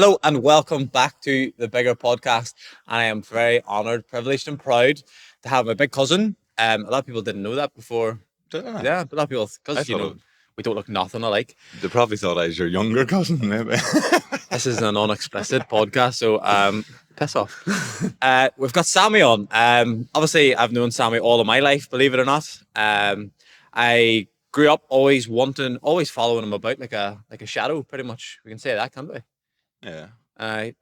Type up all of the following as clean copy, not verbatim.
Hello and welcome back to the Bigger Podcast. I am very honoured, privileged, and proud to have my big cousin. A lot of people didn't know that before. Yeah. Yeah, a lot of people, I because thought it, we don't look nothing alike. they probably thought I was your younger cousin, maybe. This is an unexplicit podcast, so piss off. We've got Sammy on. Obviously, I've known Sammy all of my life, believe it or not. I grew up always following him about like a shadow, pretty much. We can say that, can't we? Yeah.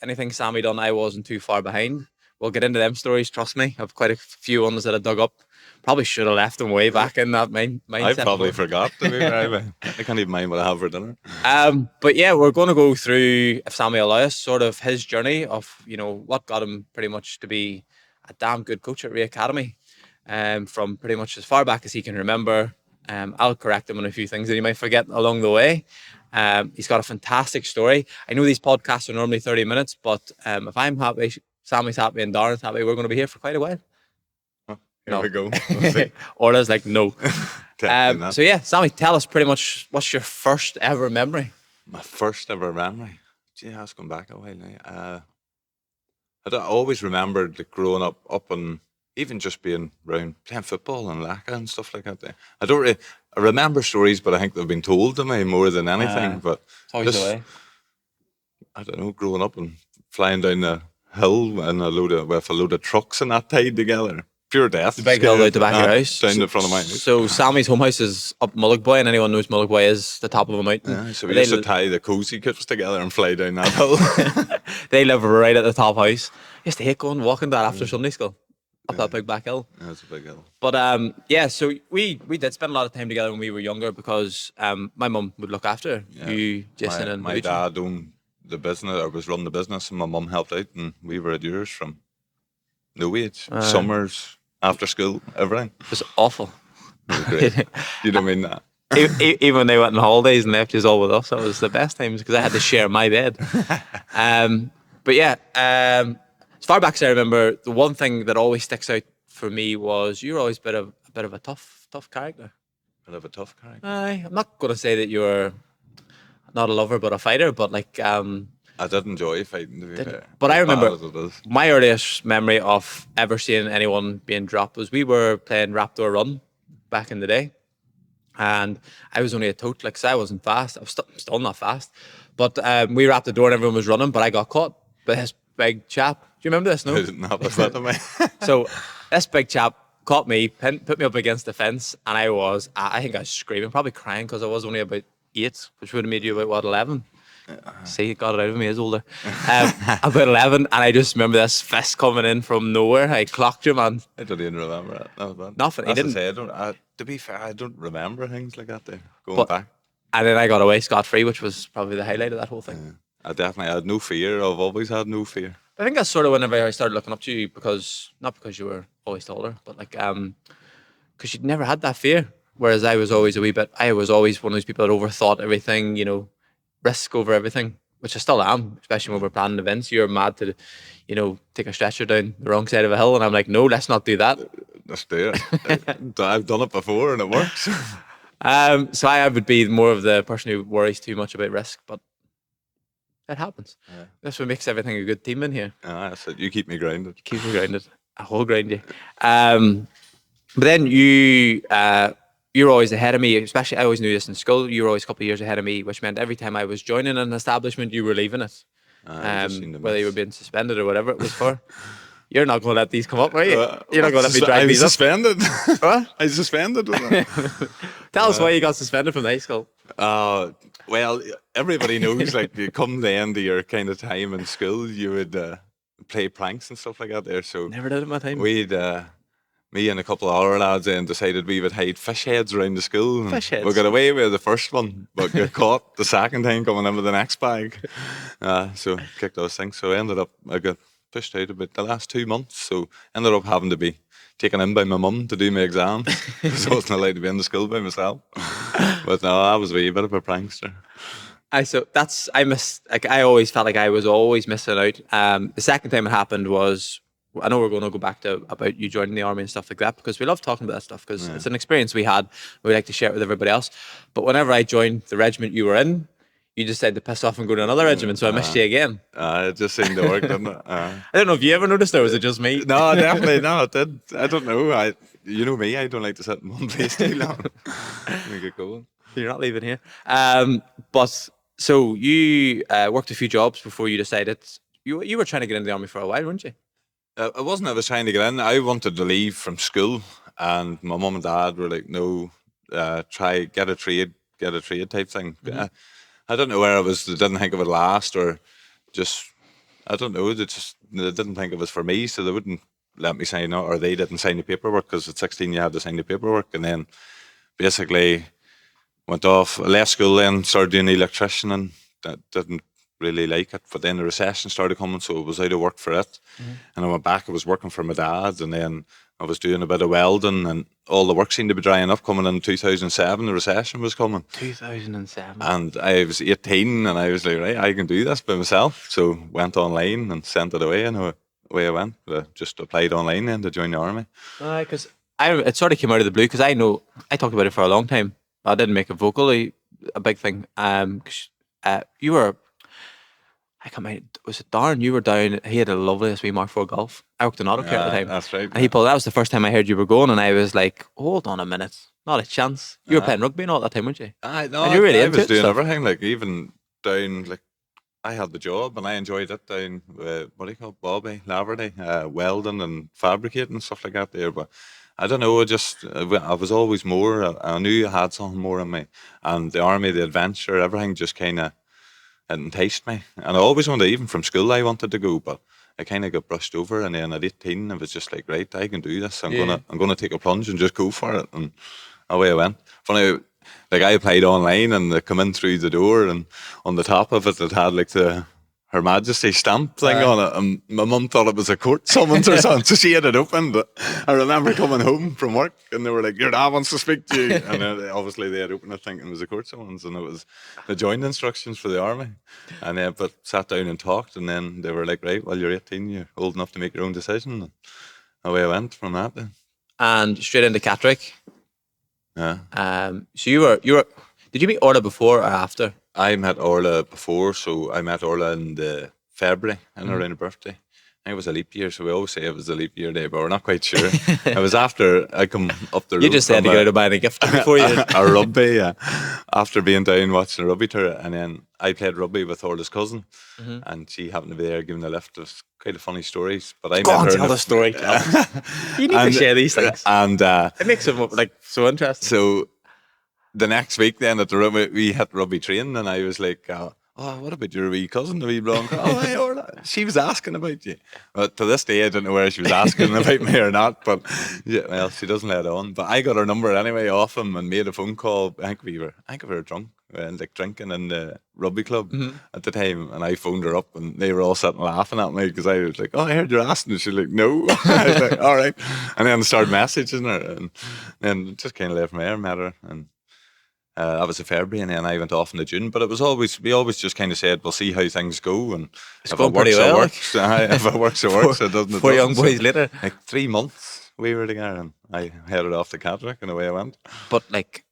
Anything Sammy done, I wasn't too far behind. We'll get into them stories. Trust me, I've quite a few ones that I dug up. Probably should have left them way back in that mindset. I probably before. forgot to be fair. But I can't even mind what I have for dinner. But yeah, we're going to go through, if Sammy allows, sort of his journey of what got him pretty much to be a damn good coach at Ray Academy. From pretty much as far back as he can remember. I'll correct him on a few things that he might forget along the way. He's got a fantastic story. I know these podcasts are normally 30 minutes, but if I'm happy, Sammy's happy, and Darren's happy, we're going to be here for quite a while. Here we go. Orla's like, no. Definitely not. So yeah, Sammy, tell us pretty much what's your first ever memory? My first ever memory. Gee, that's going back a while now. I always remembered like, growing up and even just being around playing football and lacquer and stuff like that. I don't really, I remember stories, but I think they've been told to me more than anything. But It's always just, the way. I don't know, growing up and flying down the hill and with a load of trucks and that tied together. Pure death. The big hill out the back of your house. Down the front of my house. So Sammy's home house is up Mullagboy, and anyone knows Mullagboy is the top of a mountain. Yeah, so we They used to li- tie the cozy kits together and fly down that hill. They live right at the top house. I used to hate going walking that after Sunday school up that big back hill. Yeah, it's a big hill. But yeah, so we did spend a lot of time together when we were younger because my mum would look after you, Jason, and My Luigi. dad owned the business, or was running the business, and my mum helped out, and we were at yours from no age, summers, after school, everything. It was awful. It was great. You don't mean that. Even when they went on holidays and left us all with us, that was the best times because I had to share my bed. But yeah, as far back as I remember, the one thing that always sticks out for me was you were always a bit of a tough character. Bit of a tough character. I'm not going to say that you were not a lover but a fighter, but like I did enjoy fighting, to be fair. but I As bad remember as it is. my earliest memory of ever seeing anyone being dropped was we were playing Raptor Run back in the day. And I was only a tote, like, 'cause I wasn't fast. I was still not fast. But we wrapped the door and everyone was running, but I got caught by this big chap. Do you remember this? No? I didn't have that to me. So this big chap caught me, put me up against the fence, and I think I was screaming, probably crying because I was only about 8, which would have made you about, what, 11? See, it got it out of me, he's older. About 11, and I just remember this fist coming in from nowhere. I clocked him, and I don't even remember that. That was bad. Nothing, he As I didn't- say, to be fair, I don't remember things like that there, going But- back. and then I got away scot-free, which was probably the highlight of that whole thing. I definitely had no fear. I've always had no fear. I think that's sort of whenever I started looking up to you not because you were always taller, but like because you'd never had that fear. Whereas I was always one of those people that overthought everything, risk over everything, which I still am, especially when we're planning events. You're mad to, take a stretcher down the wrong side of a hill, and I'm like, no, let's not do that. Let's do it. I've done it before and it works. So I would be more of the person who worries too much about risk, but it happens. Yeah. That's what makes everything a good team in here. That's it. You keep me grounded. Keep me grounded. I will grind you. But then you're always ahead of me, especially I always knew this in school. You were always a couple of years ahead of me, which meant every time I was joining an establishment, you were leaving it. I just seen the Whether you were miss. being suspended or whatever it was for. You're not going to let these come up, are you? You're not going to let me I drag was these up. suspended. What? I was suspended. Wasn't I? Tell us why you got suspended from the high school. Well, everybody knows, like, you come the end of your kind of time in school, you would play pranks and stuff like that there. So Never did it in my time. we'd, me and a couple of other lads then decided we would hide fish heads around the school. And Fish heads? We got away with the first one, but got caught the second time coming in with the next bag. So kicked those things. So I got pushed out about the last 2 months. So ended up having to be taken in by my mum to do my exams. So I wasn't allowed to be in the school by myself. But no, I was a wee bit of a prankster. I always felt like I was always missing out. The second time it happened was, I know we're going to go back to about you joining the army and stuff like that because we love talking about that stuff because it's an experience we had. We like to share it with everybody else. But whenever I joined the regiment you were in, you decided to piss off and go to another regiment, so I missed you again. It just seemed to work, didn't it? I don't know if you ever noticed, or was it just me? No, definitely no, it did. I don't know. You know me, I don't like to sit in one place too long. Let me get going. You're not leaving here. But so you worked a few jobs before you decided you were trying to get into the army for a while, weren't you? It wasn't I was trying to get in. I wanted to leave from school, and my mum and dad were like, "No, try get a trade type thing." I don't know where I was. They didn't think it would last, or just I don't know. They didn't think it was for me, so they wouldn't let me sign it, or they didn't sign the paperwork because at 16 you had to sign the paperwork, and then basically went off. I left school then, started doing electrician, and that didn't really like it. But then the recession started coming, so I was out of work for it. And I went back. I was working for my dad, and then I was doing a bit of welding, and all the work seemed to be drying up. Coming in 2007, the recession was coming. 2007. And I was 18, and I was like, right, I can do this by myself. So went online and sent it away, and away I went. Just applied online then to join the army. Because it sort of came out of the blue. Because I know I talked about it for a long time. I didn't make it vocally a big thing. 'Cause, you were. I can't remember. Was it Darren? You were down. He had a lovely wee Mark 4 Golf. I worked in auto care at the time. That's right. And he pulled. That was the first time I heard you were going, and I was like, "Hold on a minute, not a chance." You were playing rugby and all that time, weren't you? No, And you were really I into was it, doing so- everything. Like even down, like I had the job and I enjoyed it down. What do you call it? Bobby Laverty, welding and fabricating and stuff like that there. But I don't know. I was always more. I knew I had something more in me, and the army, the adventure, everything just kind of enticed me. And I always wanted, even from school, I wanted to go, but I kind of got brushed over. And then at 18, I was just like, right, I can do this. I'm gonna take a plunge and just go for it. And away I went. Funny, like I applied online and they come in through the door, and on the top of it had like the Her Majesty stamp thing on it, and my mum thought it was a court summons or something, so she had it open. But I remember coming home from work, and they were like, "Your dad wants to speak to you," and obviously they had opened it thinking it was a court summons, and it was the joint instructions for the army. And but sat down and talked, and then they were like, "Right, well, you're 18, you're old enough to make your own decision." And away I went from that. Then. And straight into Catterick. Yeah. So you were. Did you meet Orla before or after? I met Orla before, so I met Orla in the February and around her birthday. I think it was a leap year, so we always say it was a leap year day, but we're not quite sure. It was after I come up the road. You just had to go to buy a gift before you. A rugby, yeah. After being down watching a rugby tour, and then I played rugby with Orla's cousin, and she happened to be there giving the lift. It was quite a funny story, but I Go met on, her. tell the story. You need to share these things. And It makes it like so interesting. so the next week then at the rugby, we hit rugby training, and I was like, "Oh, what about your wee cousin, the wee blonde girl?" "Oh, hey, Orla." She was asking about you. But to this day, I don't know whether she was asking about me or not. But yeah, well, she doesn't let on. But I got her number anyway off him and made a phone call. I think we were drunk and like drinking in the rugby club at the time. And I phoned her up, and they were all sitting laughing at me because I was like, "Oh, I heard you're asking." And she's like, "No." I was like, "All right." And then I started messaging her, and then just kind of left from there, met her, and. That was in February, and then I went off in the June. But we always just kind of said, we'll see how things go, and It's if going it works, pretty well. it works. If it works, it works. It doesn't. It 4 young doesn't. boys later. Like 3 months we were together, and I headed off to Catterick, and away I went. But like,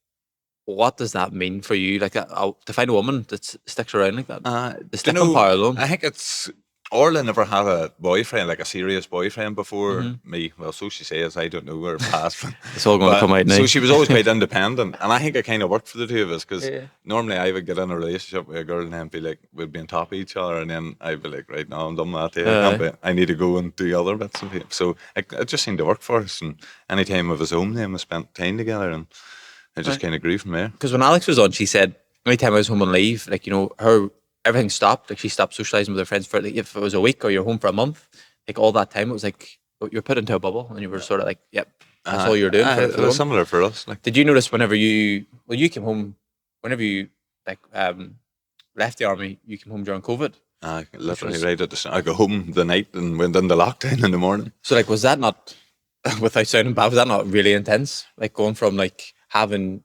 what does that mean for you? Like, to find a woman that sticks around like that, the sticking power alone. I think it's Orla never had a boyfriend, like a serious boyfriend before me. Well, so she says. I don't know her past. It's all going to come out now. So she was always quite independent, and I think it kind of worked for the two of us because Yeah. normally I would get in a relationship with a girl and then be like, we'd be on top of each other, and then I'd be like, right now I'm done with that. I need to go and do other bits of it. So it just seemed to work for us. And any time I was home, then we spent time together, and it just kind of grew from there. Because when Alex was on, she said, anytime I was home on leave, like, everything stopped. Like, she stopped socializing with her friends for, like, if it was a week or you're home for a month, like, all that time, it was like, you're put into a bubble and you were sort of like, yep, that's all you're doing. It was similar for us. Like, Did you notice whenever you came home, whenever you, like, left the army, you came home during COVID? literally right at the start. I go home the night and went into lockdown in the morning. So, like, was that not, without sounding bad, was that not really intense? Like, going from, like, having,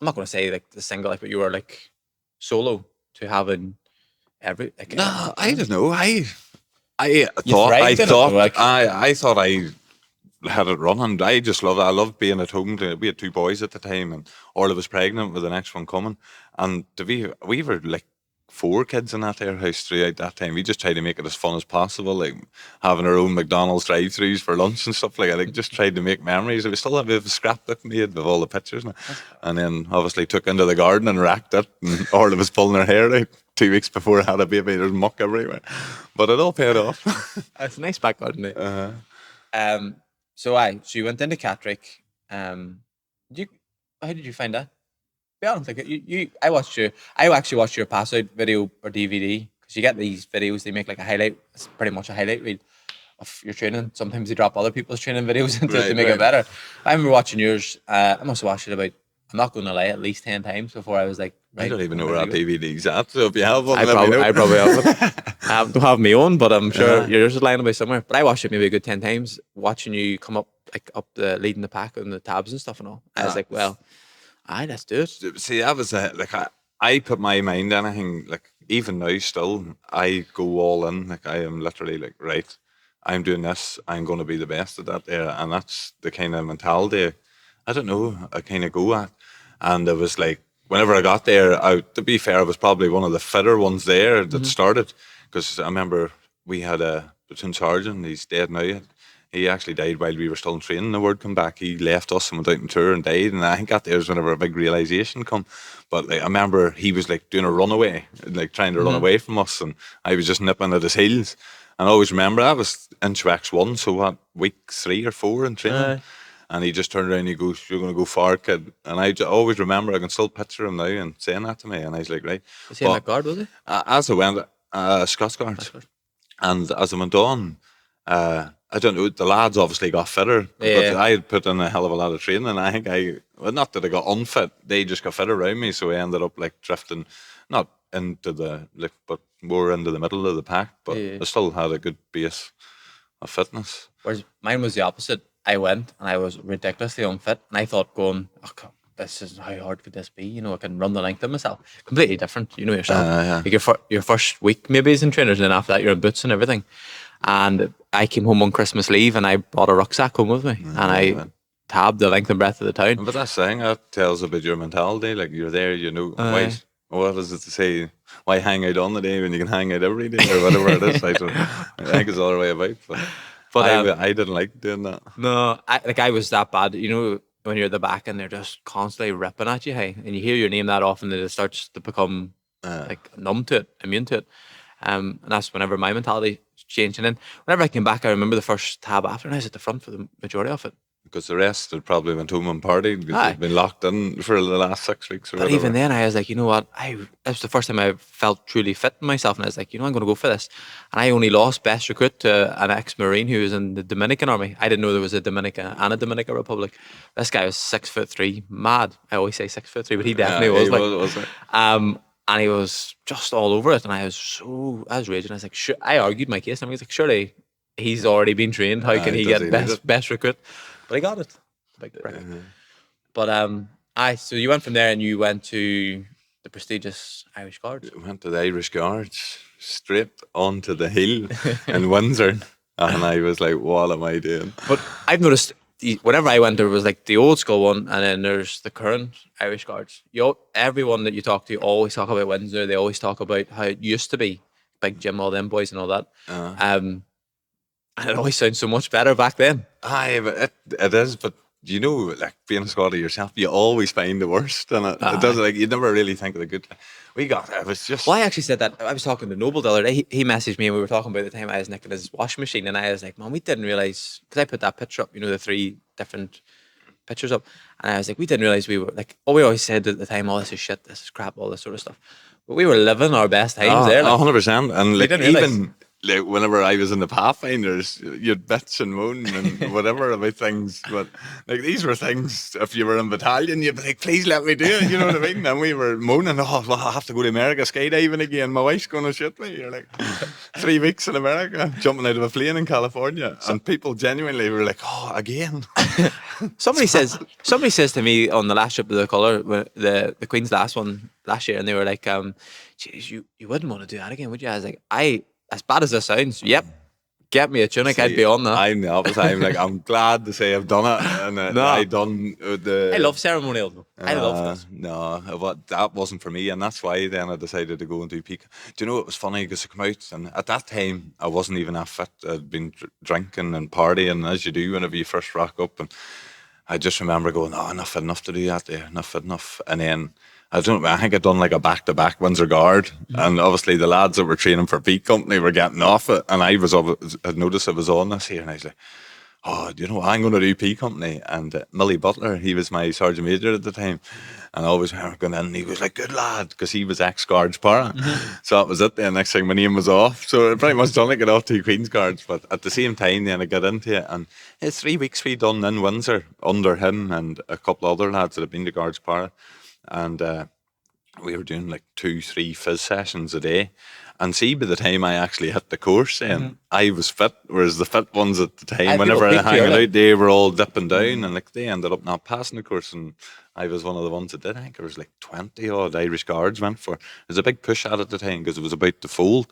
I'm not going to say, like, the single life, but you were, like, solo to having like, No, I don't know. I thrived in it, thought, like- I thought I had it running. I just loved it. I loved being at home. We had 2 boys at the time, and Orla was pregnant with the next one coming. And we were like four kids in that there house throughout that time. We just tried to make it as fun as possible, like having our own McDonald's drive-throughs for lunch and stuff like that. Like just tried to make memories. We still have a scrapbook made with all the pictures, and then obviously took into the garden and racked it, and all of us pulling our hair out 2 weeks before I had a baby. There's muck everywhere, but it all paid off. It's a nice back garden. Uh-huh. So you went into Catterick. You how did you find that? Be honest, like I actually watched your pass out video or DVD because you get these videos. They make like a highlight. It's pretty much a highlight reel of your training. Sometimes they drop other people's training videos into it to make it better. I remember watching yours. I must have watched it about, I'm not going to lie, at least 10 times before I was like, right, I don't even know where that DVD's at. So if you have one, I probably have it. I don't have my own, but I'm sure yours is lying about somewhere. But I watched it maybe a good 10 times, watching you come up leading the pack and the tabs and stuff and all. I was like, well, aye, let's do it. See, that was like I put my mind on anything. Like even now, still, I go all in. Like I am literally like, right, I'm doing this. I'm going to be the best at that there, and that's the kind of mentality I don't know. I kind of go at, and it was like whenever I got there. To be fair, I was probably one of the fitter ones there that started, because I remember we had a platoon sergeant. He's dead now. He actually died while we were still in training. The word come back, he left us and went out on tour and died. And I think that there was whenever a big realization come. But like, I remember he was like doing a runaway, like trying to run away from us, and I was just nipping at his heels. And I always remember that was in X1, so what, week 3 or 4 in training. And he just turned around and he goes, "You're going to go far, kid." And I always remember, I can still picture him now and saying that to me. And I was like, right. Was he in that guard, was he? As I went, Scots Guard. And as I went on, I don't know, the lads obviously got fitter, but I had put in a hell of a lot of training, and I think not that I got unfit, they just got fit around me, so I ended up like drifting, not into but more into the middle of the pack, but I still had a good base of fitness. Whereas mine was the opposite. I went and I was ridiculously unfit, and I thought going, oh God, this is, how hard could this be? You know, I can run the length of myself. Completely different, you know yourself. Like your first week maybe is in trainers, and then after that you're in boots and everything. And I came home on Christmas leave and I brought a rucksack home with me, and I tabbed the length and breadth of the town. But that's saying that tells about your mentality. Like you're there, you know. Why? What is it to say? Why hang out on the day when you can hang out every day or whatever it is? I think it's all the way about. But I didn't like doing that. No, I was that bad. You know, when you're at the back and they're just constantly ripping at you, hey, and you hear your name that often that it starts to become like numb to it, immune to it. And that's whenever my mentality changed. And then whenever I came back, I remember the first tab after, and I was at the front for the majority of it. Because the rest had probably went home and partied because they'd been locked in for the last 6 weeks or whatever. But even then, I was like, you know what? That was the first time I felt truly fit in myself, and I was like, you know, I'm going to go for this. And I only lost best recruit to an ex-Marine who was in the Dominican Army. I didn't know there was a Dominican and a Dominican Republic. This guy was 6'3", mad. I always say 6'3", but he definitely was. And he was just all over it, and I was raging. I was like, I argued my case, and I was like, surely he's already been trained. How can he get best recruit? But I got it. Big prick. But so you went from there and you went to the prestigious Irish Guards. Went to the Irish Guards, straight onto the hill in Windsor, and I was like, what am I doing? But I've noticed whenever I went, there was like the old school one, and then there's the current Irish Guards. Everyone that you talk to always talk about Windsor. They always talk about how it used to be, big gym, all them boys and all that. And it always sounds so much better back then. It is, but you know, like being a squatter yourself, you always find the worst, and it doesn't. Like you never really think of the good. It was just. Well, I actually said that. I was talking to Noble the other day. He messaged me, and we were talking about the time I was nicking his washing machine, and I was like, "Man, we didn't realize," because I put that picture up. You know, the 3 different pictures up, and I was like, "We didn't realize we were like." Oh, we always said at the time, "Oh, this is shit. This is crap. All this sort of stuff." But we were living our best times there. 100%, and like even. Like whenever I was in the Pathfinders, you'd bitch and moan and whatever about things, but like these were things. If you were in battalion, you'd be like, "Please let me do it." You know what I mean? And we were moaning, "Oh, well, I have to go to America skydiving again. My wife's going to shit me." You're like 3 weeks in America, jumping out of a plane in California, and people genuinely were like, "Oh, again." Somebody says to me on the last trip of the colour, the Queen's last one last year, and they were like, "Geez, you wouldn't want to do that again, would you?" I was like, as bad as this sounds, yep. get me a tunic, I'd See, be on that. I'm the opposite. I'm like, I'm glad to say I've done it, and I No, done I the. love ceremonial though. I love this. No, what that wasn't for me, and that's why then I decided to go and do peak. Do you know it was funny because I come out, and at that time I wasn't even that fit. I'd been drinking and partying as you do whenever you first rock up, and I just remember going, "Oh, not fit enough to do that there, not fit enough." And then I don't. I think I'd done like a back-to-back Windsor Guard, and obviously the lads that were training for Peak Company were getting off it, and I'd noticed it was on this here, and I was like, "Oh, do you know what? I'm going to do P Company." And Millie Butler, he was my sergeant major at the time, and I always remember going in, and he was like, "Good lad," because he was ex-Guards para. So that was it. Then next thing, my name was off. So I pretty much done like it off to Queen's Guards, but at the same time, then I got into it, and it's 3 weeks we done in Windsor under him and a couple of other lads that have been to Guards para, and. We were doing like 2, 3 fizz sessions a day. And see, by the time I actually hit the course, I was fit. Whereas the fit ones at the time, People whenever I peak too hanging early. out, they were all dipping down, and like they ended up not passing the course. And I was one of the ones that did. I think there was like 20 odd Irish Guards went for. There was a big push at the time because it was about to fold,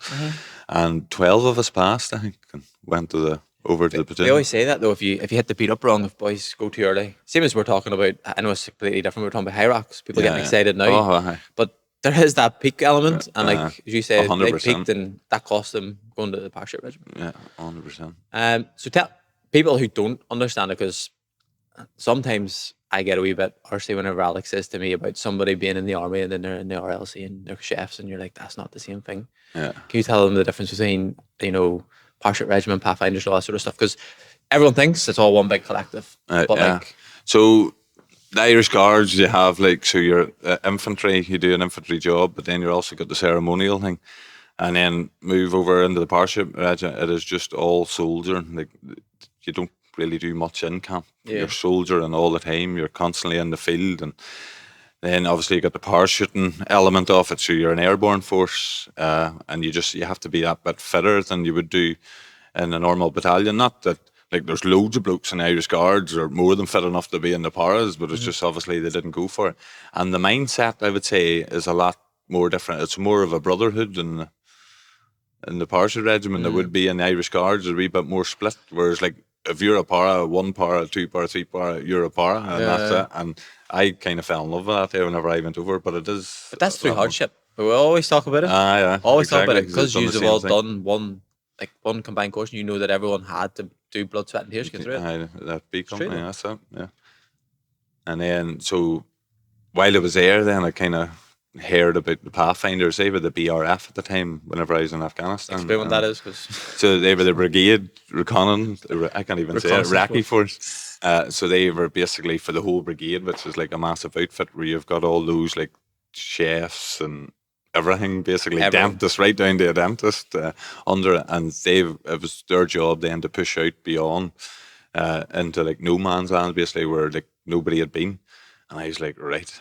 and 12 of us passed. I think and went to the over to the They platoon. always say that though. If you hit the beat up wrong, if boys go too early, same as we're talking about. I know it's completely different. We're talking about high rocks. People getting excited now, Oh, aye. but there is that peak element, and like as you say, they 100%. peaked, and that cost them going to the parachute regiment. Yeah, 100%. So tell people who don't understand it, because sometimes I get a wee bit arsy whenever Alex says to me about somebody being in the army and then they're in the RLC and they're chefs, and you're like, that's not the same thing. Yeah. Can you tell them the difference between, parachute regiment, pathfinders, all that sort of stuff? Because everyone thinks it's all one big collective, but Yeah. like, So the Irish Guards, you have like, so you're infantry, you do an infantry job, but then you're also got the ceremonial thing. And then move over into the parachute regiment, it is just all soldier. Like, you don't really do much in camp. Yeah. You're soldiering all the time, you're constantly in the field. And then obviously you got the parachuting element of it, so you're an airborne force, and you have to be that bit fitter than you would do in a normal battalion. Not that like there's loads of blokes in Irish Guards or more than fit enough to be in the paras, but it's just obviously they didn't go for it. And the mindset, I would say, is a lot more different. It's more of a brotherhood in the parachute regiment there would be in the Irish Guards, a wee bit more split. Whereas like if you're a para, 1 para, 2 para, 3 para, you're a para, and that's it. And I kind of fell in love with that there whenever I went over. But it is. but that's through hardship. We always talk about it. Yeah, Always talk about exactly, it because done the you've same all thing. done one combined course, and you know that everyone had to do blood, sweat, and tears to get through it. That B true, company, though. that's it. Yeah. And then so while I was there, then I kind of heard about the Pathfinders. They were the BRF at the time. Whenever I was in Afghanistan, Explain what that is, because So they were the brigade reconnaissance. I can't even say it. Reconnaissance Recce force. So they were basically for the whole brigade, which is like a massive outfit where you've got all those like chefs and everything, basically Everything. dentists, right down to a dentist under it, and it was their job then to push out beyond into like no man's land, basically where like nobody had been, and I was like, right.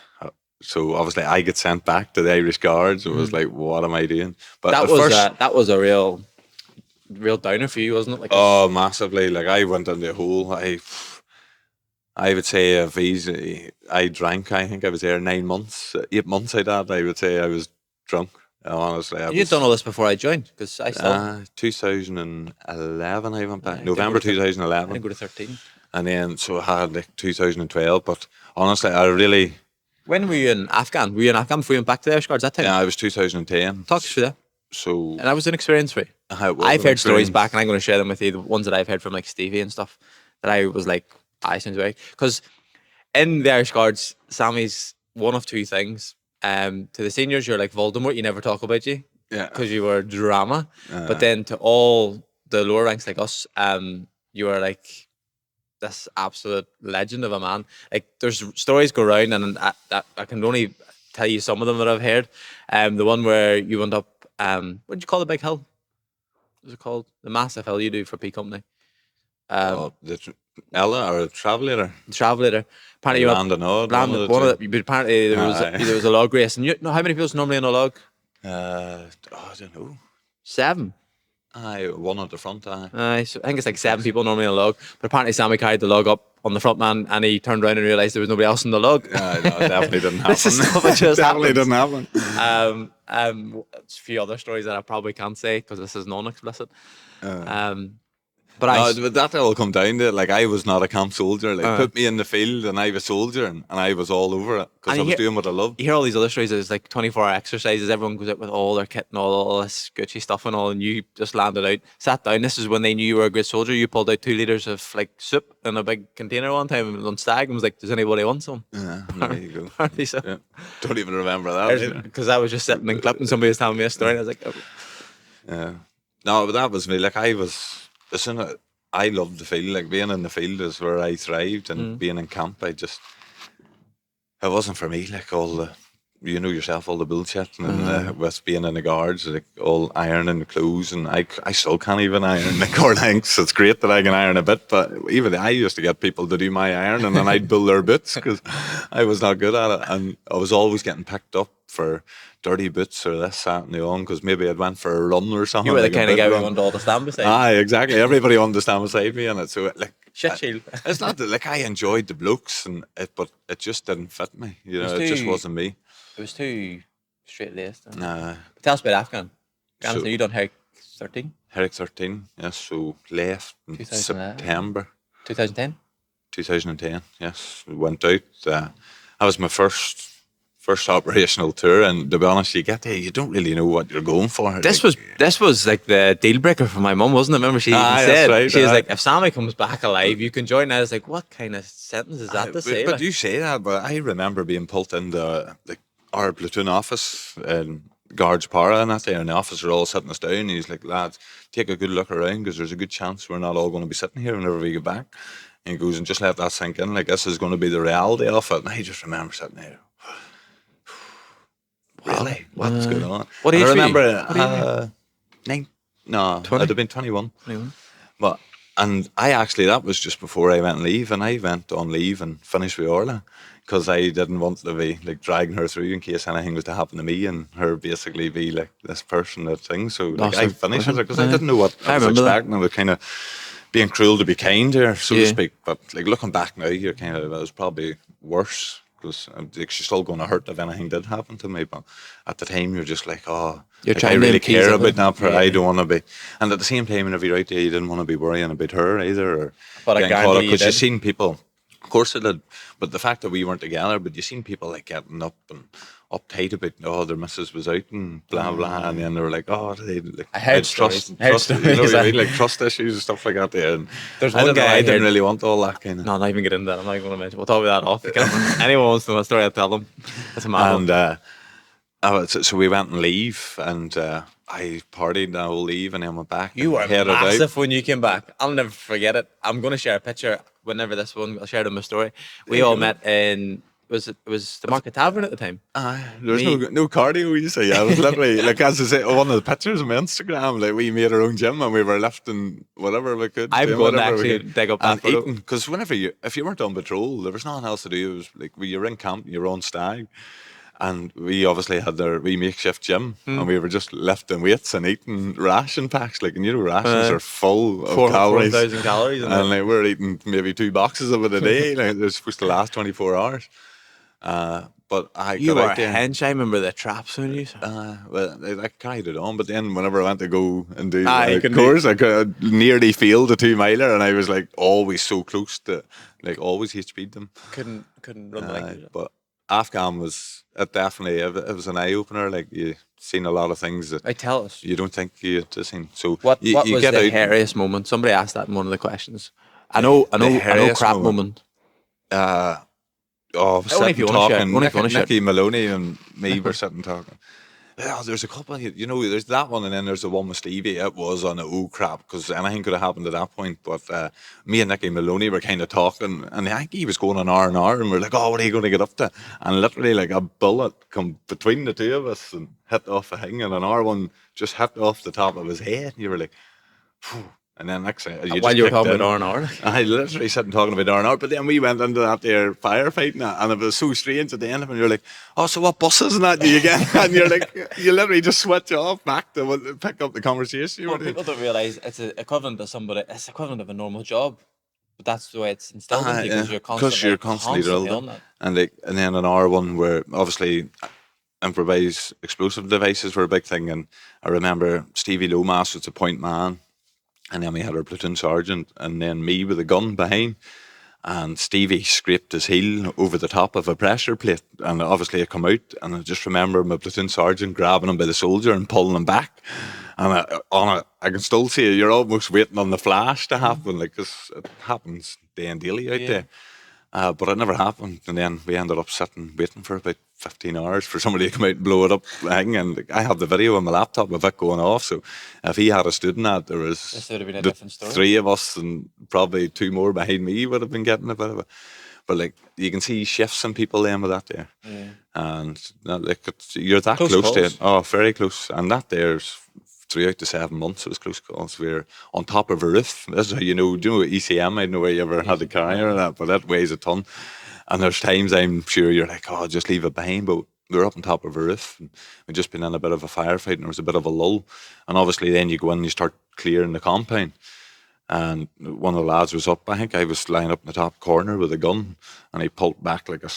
So obviously I get sent back to the Irish Guards. It was like, what am I doing? But that at was first, that was a real downer for you, wasn't it? Like, oh, massively. Like I went in the hole. I would say I drank. I think I was there 9 months, 8 months. I would say I was drunk. Honestly, I you'd was. done all this before I joined, because I still 2011. I went back I November didn't go to 2011, I didn't go to 13. and then so I had like 2012. But honestly, I really. When were you in Afghan? Were you in Afghan before you went back to the Irish Guards that time? Yeah, I was 2010. Talk us through that. So And that was an experience for you. it was I've an heard stories experience. back, and I'm going to share them with you. The ones that I've heard from like Stevie and stuff, that I was like, I sounds right. Because in the Irish Guards, Sammy's one of two things. To the seniors, you're like Voldemort. You never talk about you, Yeah. because you were drama. But then to all the lower ranks like us, you are like this absolute legend of a man. Like there's stories go around, and I can only tell you some of them that I've heard. The one where you went up, what did you call the big hill? What's it called? The massive hill you do for P Company. The Ella or a travelator. The Travelator. Apparently you Land and odd. landed one of the, but apparently there was a log race, and you know how many people's normally on a log? I don't know. 7. One at the front. So I think it's like 7 people normally on a log, but apparently Sammy carried the log up on the front man, and he turned around and realised there was nobody else on the log. No, it definitely didn't happen. This is stuff that just definitely happens. didn't happen. A few other stories that I probably can't say because this is non-explicit. But No, but that all come down to it. Like, I was not a camp soldier. Like, uh, put me in the field and I was soldiering and I was all over it because and I you was hear doing what I loved. you hear all these other stories. It's like 24-hour exercises. Everyone goes out with all their kit and all this Gucci stuff and all, and you just landed out, sat down. This is when they knew you were a great soldier. You pulled out 2 liters of like soup in a big container one time on Stag and was like, "Does anybody want some?" Yeah, there you go. Apparently so. Yeah. Don't even remember that either. Because I was just sitting and clipping. Somebody was telling me a story, and I was like, oh. Yeah. No, but that was me. Like, I was, listen, I loved the field. Like, being in the field is where I thrived, and being in camp, it wasn't for me. Like, all the, you know yourself, all the bullshit, and with being in the guards, like all ironing the clothes, and I still can't even iron the cord lengths. It's great that I can iron a bit, but even I used to get people to do my ironing, and I'd build their boots because I was not good at it, and I was always getting picked up for dirty boots or this, that, and the on, because maybe I'd went for a run or something. You were the like a kind of bit guy who run. wanted all to stand beside. Aye, exactly. Everybody wanted to stand beside me in it, so like. Shit shield. It's not that, like, I enjoyed the blokes but it just didn't fit me. You know, it just wasn't me. It was too straight laced. Nah. Tell us about Afghan. Afghanistan, So- you done Herrick 13, Herrick 13, yes, so left in 2011. September 2010. 2010, yes. We went out. That was my first operational tour, and to be honest, you get there, you don't really know what you're going for. This Like, was like the deal breaker for my mum, wasn't it? Remember she even Aye, said, that's right, she was aye. like, if Sammy comes back alive, you can join. And I was like, what kind of sentence is that to say? But Like, you say that, but I remember being pulled into like our platoon office in Guards Para and that day, and the officer all sitting us down. And he's like, lads, take a good look around because there's a good chance we're not all going to be sitting here whenever we get back. And he goes, and just let that sink in. Like, this is going to be the reality of it. And I just remember sitting there. Really? What's going on? What And age I were you? remember, What age no, 20? I'd have been 21. 21. But and I actually, that was just before I went on leave, and I went on leave and finished with Orla because I didn't want to be like dragging her through in case anything was to happen to me and her basically be like this person that thing. So like, I finished it because I didn't know what I was remember that. expecting. I was kind of being cruel to be kind there, so to Yeah. speak. But like looking back now, you're kind of, it was probably worse because like, she's still going to hurt if anything did happen to me. But at the time, you're just like, oh, You're like, trying I to really appease care her. about that. Yeah. I don't want to be. And at the same time, whenever you're out there, you didn't want to be worrying about her either, or But I getting caught up guarantee you because you did. seen people. Of course it did, but the fact that we weren't together, but you seen people like getting up and uptight about, oh, their missus was out and blah blah, and then they were like, oh, they like I heard trust, stories. I heard trust, you know stories, what I aye. mean, like trust issues and stuff like that. There, and There's I one don't know, guy I I didn't heard- really want all that kind of. No, not even get into that. I'm not even going to mention. We'll talk about that off the camera. Anyone wants to know a story, I'll tell them. It's a mad one. And so we went on leave, and I partied the whole leave, and then went back. You and were headed massive out. when you came back. I'll never forget it. I'm going to share a picture whenever this one. I'll share it in my story. We all met in it was the Market Tavern at the time. There was Me- no cardio. You say, yeah, it was literally like, as I say, one of the pictures on my Instagram. Like, we made our own gym and we were lifting whatever we could. I'm doing going to whatever we actually could, dig up that and photo. eating, because whenever if you weren't on patrol, there was nothing else to do. It was like, when you were in camp, you were on stag. And we obviously had our wee makeshift gym, and we were just lifting weights and eating ration packs. Like, and you know, rations are full of calories. 4,000 calories. in And it. like, we're eating maybe 2 boxes of it a day. Like, they're supposed to last 24 hours. But I You got were out there. hench. I remember the traps on you. Well, I carried it on, but then whenever I went to go and do Aye, you the couldn't course, I could nearly failed the 2 miler, and I was like always so close to, like, always HP'd them. Couldn't run like that. But Afghan was definitely, it was an eye opener. Like, you seen a lot of things that I tell us. you don't think you had seen. So What you was get the out. hairiest moment? Somebody asked that in one of the questions. I know hairiest crap moment. moment. I was Only if sitting you wanna share it. talking. Only if you wanna share it. Nicky Maloney and me were sitting talking. Yeah, there's a couple. You know, there's that one, and then there's the one with Stevie. It was on a crap, because anything could have happened at that point. But me and Nicky Maloney were kind of talking, and I think he was going on R&R, and we're like, "Oh, what are you going to get up to?" And literally, like a bullet come between the two of us and hit off a thing, and an R1 just hit off the top of his head. And you were like, phew. And then next thing, While you were talking in. about R&R. I literally sitting talking about R&R, but then we went into that there firefighting, and it was so strange at the end of it. And you're like, oh, so what buses and that do you get? And you're like, you literally just switch off back to pick up the conversation. You Well, were doing. people don't realise it's equivalent to somebody. It's equivalent of a normal job, but that's the way it's instilled in you because you're constantly drilled on it. that. And then an R1 where obviously improvised explosive devices were a big thing. And I remember Stevie Lomas was a point man. And then we had our platoon sergeant, and then me with a gun behind. And Stevie scraped his heel over the top of a pressure plate, and obviously it come out. And I just remember my platoon sergeant grabbing him by the shoulder and pulling him back. And I can still see it. You're almost waiting on the flash to happen, like 'cause it happens day and daily out there. But it never happened. And then we ended up sitting waiting for about 15 hours for somebody to come out and blow it up. And I have the video on my laptop of it going off. So if he had a stood in that, there was This would have been a the different story. 3 of us and probably 2 more behind me would have been getting a bit of a. But like you can see shifts in people then with that there. Yeah. And you're that Close close to calls. it. Oh, very close. And that there's throughout the 7 months it was close calls. We're on top of a roof. That's how you know, do you know ECM? I don't know where you ever had the carrier or that, but that weighs a ton. And there's times I'm sure you're like, oh, just leave it behind. But we were up on top of a roof and we'd just been in a bit of a firefight and there was a bit of a lull. And obviously then you go in and you start clearing the compound. And one of the lads was up. I think I was lying up in the top corner with a gun, and he pulled back like a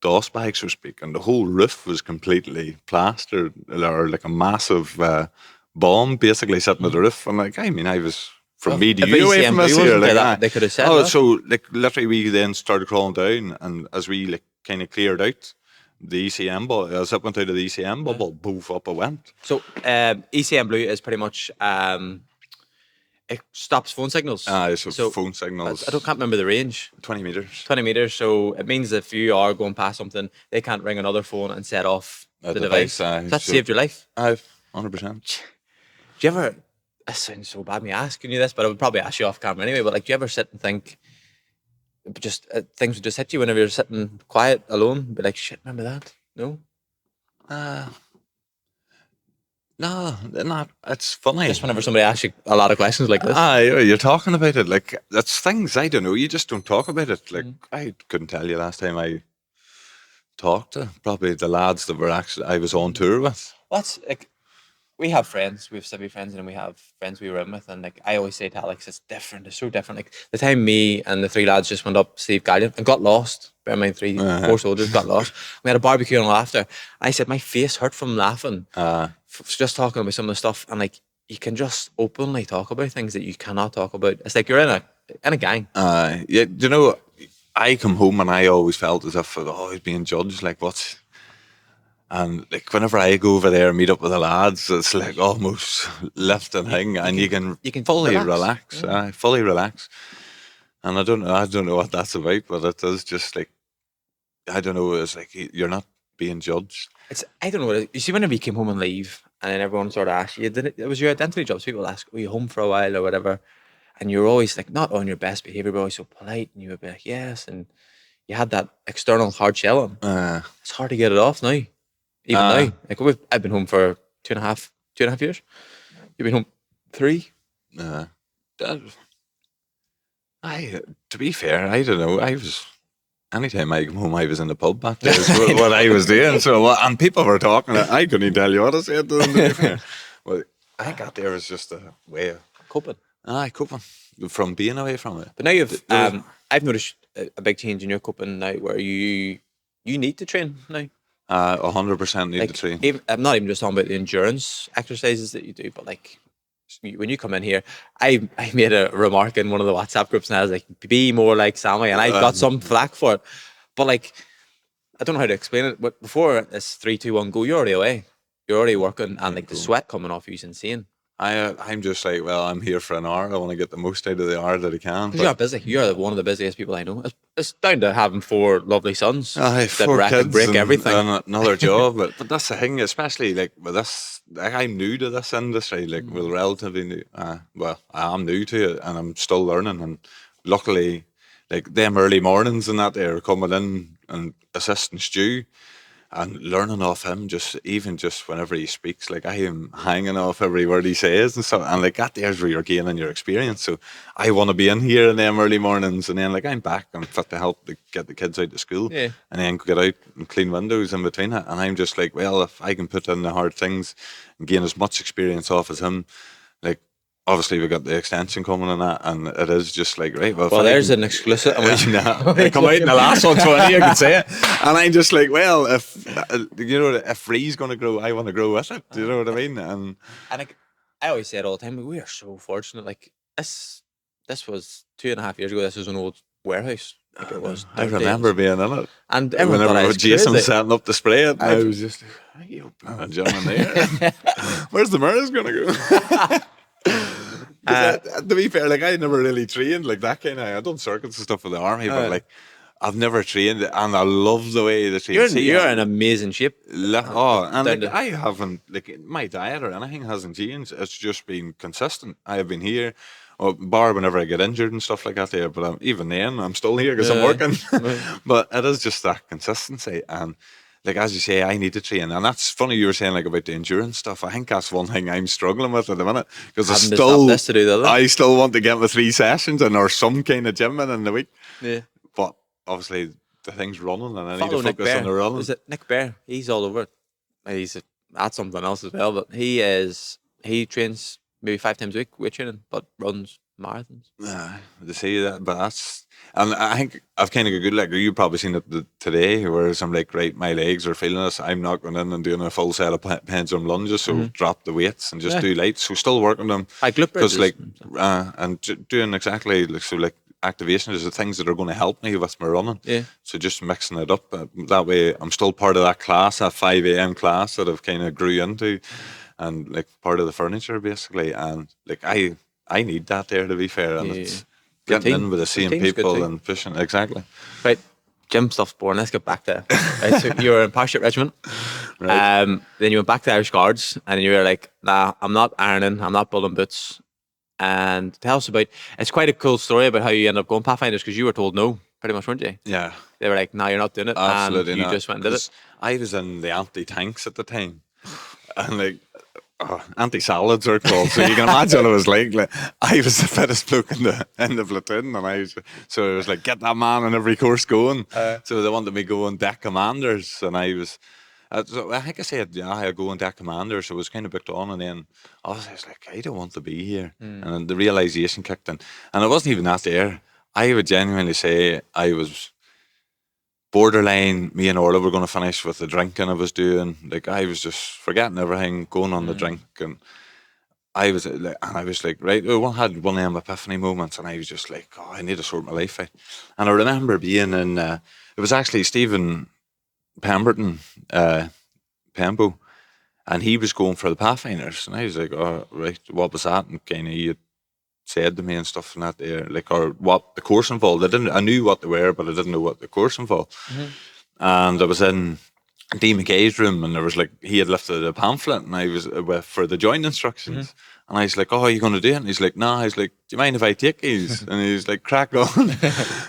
DOS bag, so to speak, and the whole roof was completely plastered, or like a massive bomb basically sitting at the roof. And like, I mean, I was from me to If you away ECM from us wasn't here. Like, that, they could have said oh, that. so like literally we then started crawling down, and as we like kind of cleared out the ECM bubble, as it went out of the ECM bubble, poof, up it went. So ECM Blue is pretty much it stops phone signals. So phone signals. I can't remember the range. 20 meters. 20 meters. So it means if you are going past something, they can't ring another phone and set off the device. That saved your life. 100%. Do you ever? It sounds so bad me asking you this, but I would probably ask you off camera anyway. But like, do you ever sit and think, just things would just hit you whenever you're sitting quiet alone? Be like, shit, remember that? No. No, not. It's funny. Just whenever somebody asks you a lot of questions like this. You're talking about it. Like, that's things I don't know. You just don't talk about it. Like, I couldn't tell you last time I talked to probably the lads that were actually I was on tour with. That's like, we have friends, we have Civi friends, and then we have friends we were in with. And like, I always say to Alex, it's different. It's so different. Like the time me and the 3 lads just went up Steve Gallion and got lost. Bear in mind, 4 soldiers got lost. We had a barbecue and laughter. I said my face hurt from laughing. Just talking about some of the stuff, and like you can just openly talk about things that you cannot talk about. It's like you're in a gang. Yeah, you know, I come home and I always felt as if I was being judged. Like what's and like whenever I go over there and meet up with the lads, it's like almost lift and hang, and you can fully relax. Fully relax. And I don't know what that's about, but it is just like I don't know. It's like you're not being judged. I don't know what it is. You see, whenever you came home and leave, and then everyone sort of asked you, it was your identity jobs. People ask, were you home for a while or whatever? And you're always like not on your best behavior, but always so polite, and you would be like, yes, and you had that external hard shell on. It's hard to get it off now. Even now, like I've been home for 2.5 years. You've been home 3. To be fair, I don't know. I was anytime I come home, I was in the pub. That is what I was doing. So and people were talking. I couldn't even tell you what I said to them. To be fair. Well, I think that there was just a way of coping. Coping from being away from it. But now you've, I've noticed a big change in your coping now, where you need to train now. 100% need to train. I'm not even just talking about the endurance exercises that you do, but like when you come in here, I made a remark in one of the WhatsApp groups, and I was like, "Be more like Sammy," and I got some flack for it. But like, I don't know how to explain it. But before it's 3, 2, 1, go, you're already away. You're already working, and like the sweat coming off you is insane. I'm just like, well, I'm here for an hour. I want to get the most out of the hour that I can. Because you're busy. You're one of the busiest people I know. It's down to having 4 lovely sons that 4 kids and break everything. And another job. but that's the thing, especially like with this. I'm new to this industry. Like, well, relatively new. Well, I'm new to it, and I'm still learning. And luckily, like them early mornings and that, they're coming in and assisting Stu. And learning off him, just whenever he speaks, like I am hanging off every word he says and stuff. And like that there's where you're gaining your experience. So I want to be in here in them early mornings, and then like I'm back and fit to help get the kids out to school, and then get out and clean windows in between it. And I'm just like, well, if I can put in the hard things and gain as much experience off as him, like obviously we got the extension coming and that, and it is just like right. Well, there's an exclusive. They come out in the last 120, you can say it. And I'm just like, well, if Ree's going to grow, I want to grow with it. Do you know what I mean? And I always say it all the time. We are so fortunate. Like this this was 2.5 years ago. This was an old warehouse. Like it was I dirty. remember being in it. And everyone thought I Whenever was Jason was crazy. setting up to spray it, and I I've- was just, "Are you opening a gym in there? Where's the mirrors going to go?" To be fair, like I never really trained like that kind of. I done circuits and stuff for the army, but like I've never trained, and I love the way that you're in amazing shape. and Down like to- I haven't like my diet or anything hasn't changed. It's just been consistent. I have been here, bar whenever I get injured and stuff like that. There, but even then, I'm still here because I'm working. But it is just that consistency, and like as you say, I need to train, and that's funny you were saying like about the endurance stuff. I think that's one thing I'm struggling with at the minute because Having to stop this to do the other. I still want to get my 3 sessions and or some kind of gym in the week. Yeah. But obviously the thing's running, and I need Follow to Nick focus on Bear. the running. Is it Nick Bear? He's all over it. That's something else as well. But he trains maybe 5 times a week weight training, but runs marathons. To say that, but that's, and I think I've kind of got good. Like you've probably seen it today, whereas I'm like, right, my legs are feeling this. I'm not going in and doing a full set of pendulum lunges, so drop the weights and just do light. So still working them, Like glute bridges. like doing exactly like so like activation is the things that are going to help me with my running. Yeah. So just mixing it up that way, I'm still part of that class, that 5 a.m. class that I've kind of grew into, and like part of the furniture basically, and like I need that there to be fair, and it's getting in with the same people and pushing exactly. Right, gym stuff's boring. Let's get back to right. So you were in parachute regiment, Right. then you went back to Irish Guards, and you were like, "Nah, I'm not ironing. I'm not building boots." And tell us about. It's quite a cool story about how you ended up going Pathfinders because you were told no, pretty much, weren't you? Yeah, They were like, "No, you're not doing it." absolutely and you not. just went and did it. 'Cause I was in the anti-tanks at the time, and like anti-salads are called. So you can imagine what it was like. Like I was the fittest bloke in the platoon, and so it was like get that man in every course going. So they wanted me going deck commanders, and I was. So I think I said, yeah, I go on deck commander, so it was kind of booked on, and then I was like, I don't want to be here, and then the realization kicked in, and it wasn't even that there. I would genuinely say I was borderline. Me and Orla were going to finish with the drinking I was doing. Like I was just forgetting everything, going on the drink, and I was like, right. I had one of them epiphany moments, and I was just like, oh, I need to sort my life out. And I remember being in. It was actually Stephen Pemberton, Pembo, and he was going for the Pathfinders, and I was like, "Oh, right, what was that?" And kind of he had said to me and stuff and that there, like, or what the course involved. I knew what they were, but I didn't know what the course involved. And I was in D McKay's room, and there was like he had lifted a pamphlet, and I was for the joint instructions. And I was like, "Oh, are you going to do it?" And he's like, "No." I was like, "Do you mind if I take these?" And he's like, "Crack on."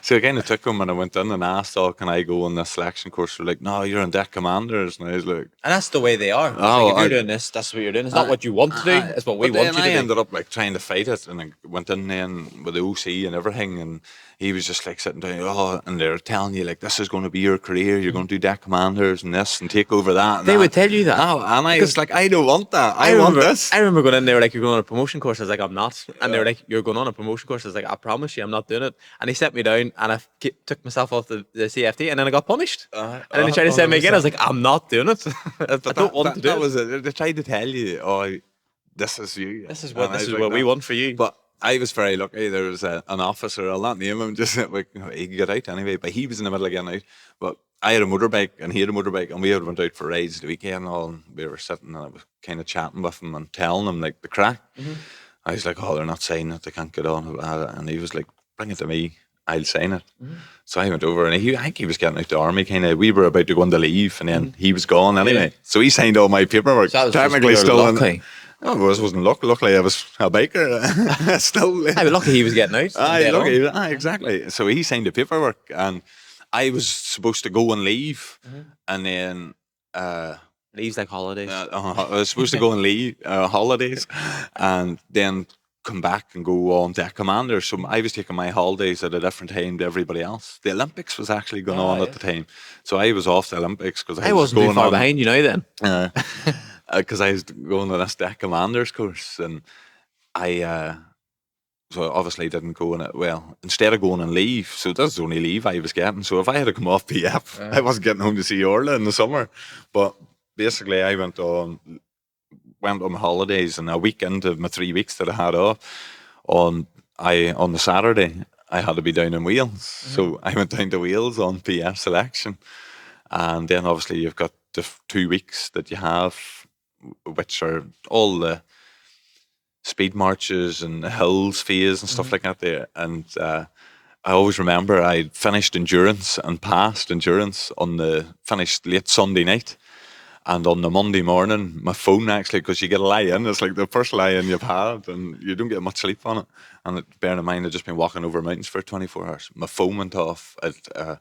So I kind of took him, and I went in and asked, "Oh, can I go on this selection course?" They're like, "No, you're on deck commanders." And I was like, And that's the way they are. Like if you're doing this, that's what you're doing. It's not what you want to do. It's what we but want then you I to do. ended up like trying to fight it, and I went in then with the OC and everything, and he was just like sitting down, oh, and they're telling you like this is going to be your career. You're going to do deck commanders and this and take over that. And They that. would tell you that. No, and I was like, I don't want that. I want remember, this. I remember going in. They were like, "You're going on a promotion course." I was like, "I'm not." And they were like, "You're going on a promotion course." I was like, "I promise you, I'm not doing it." And he set me down, and I took myself off the CFT, and then I got punished. And then he tried to send me again. I was like, "I'm not doing it. I don't want to do that it." was it. They tried to tell you, oh, this is you. This is And what I this was is like, what we no. want for you. But I was very lucky. There was an officer, I'll not name him, just like he could get out anyway. But he was in the middle of getting out. But I had a motorbike, and he had a motorbike, and we had went out for rides the weekend and all. And we were sitting, and I was kind of chatting with him and telling him like the crack. I was like, "Oh, they're not signing it. They can't get on." And he was like, "Bring it to me. I'll sign it." So I went over, and I think he was getting out the army. Kind of, we were about to go on the leave, and then he was gone anyway. Yeah. So he signed all my paperwork. So that was technically just still lucky. in. No, it wasn't luck. Luckily, I was a biker. Still. I was lucky he was getting out. Aye, lucky. Aye, exactly. So he signed the paperwork, and I was supposed to go and leave, and then. Leaves like holidays. I was supposed to go and leave holidays, and then come back and go on deck commander. So I was taking my holidays at a different time to everybody else. The Olympics was actually going on at the time, so I was off the Olympics because I wasn't too far behind, you know. Then because I was going on this deck commanders course, and I. So obviously didn't go on it. Well, instead of going on leave, so that's the only leave I was getting. So if I had to come off PF, I wasn't getting home to see Orla in the summer. But basically, I went on my holidays, and a week into my 3 weeks that I had off, on on the Saturday I had to be down in Wales, so I went down to Wales on PF selection, and then obviously you've got the 2 weeks that you have, which are all the speed marches and the hills phase and stuff like that there. And I always remember I finished endurance and passed endurance on the finished late Sunday night. And on the Monday morning, my phone actually, because you get a lie in, it's like the first lie in you've had, and you don't get much sleep on it. And bearing in mind, I'd just been walking over mountains for 24 hours. My phone went off at, I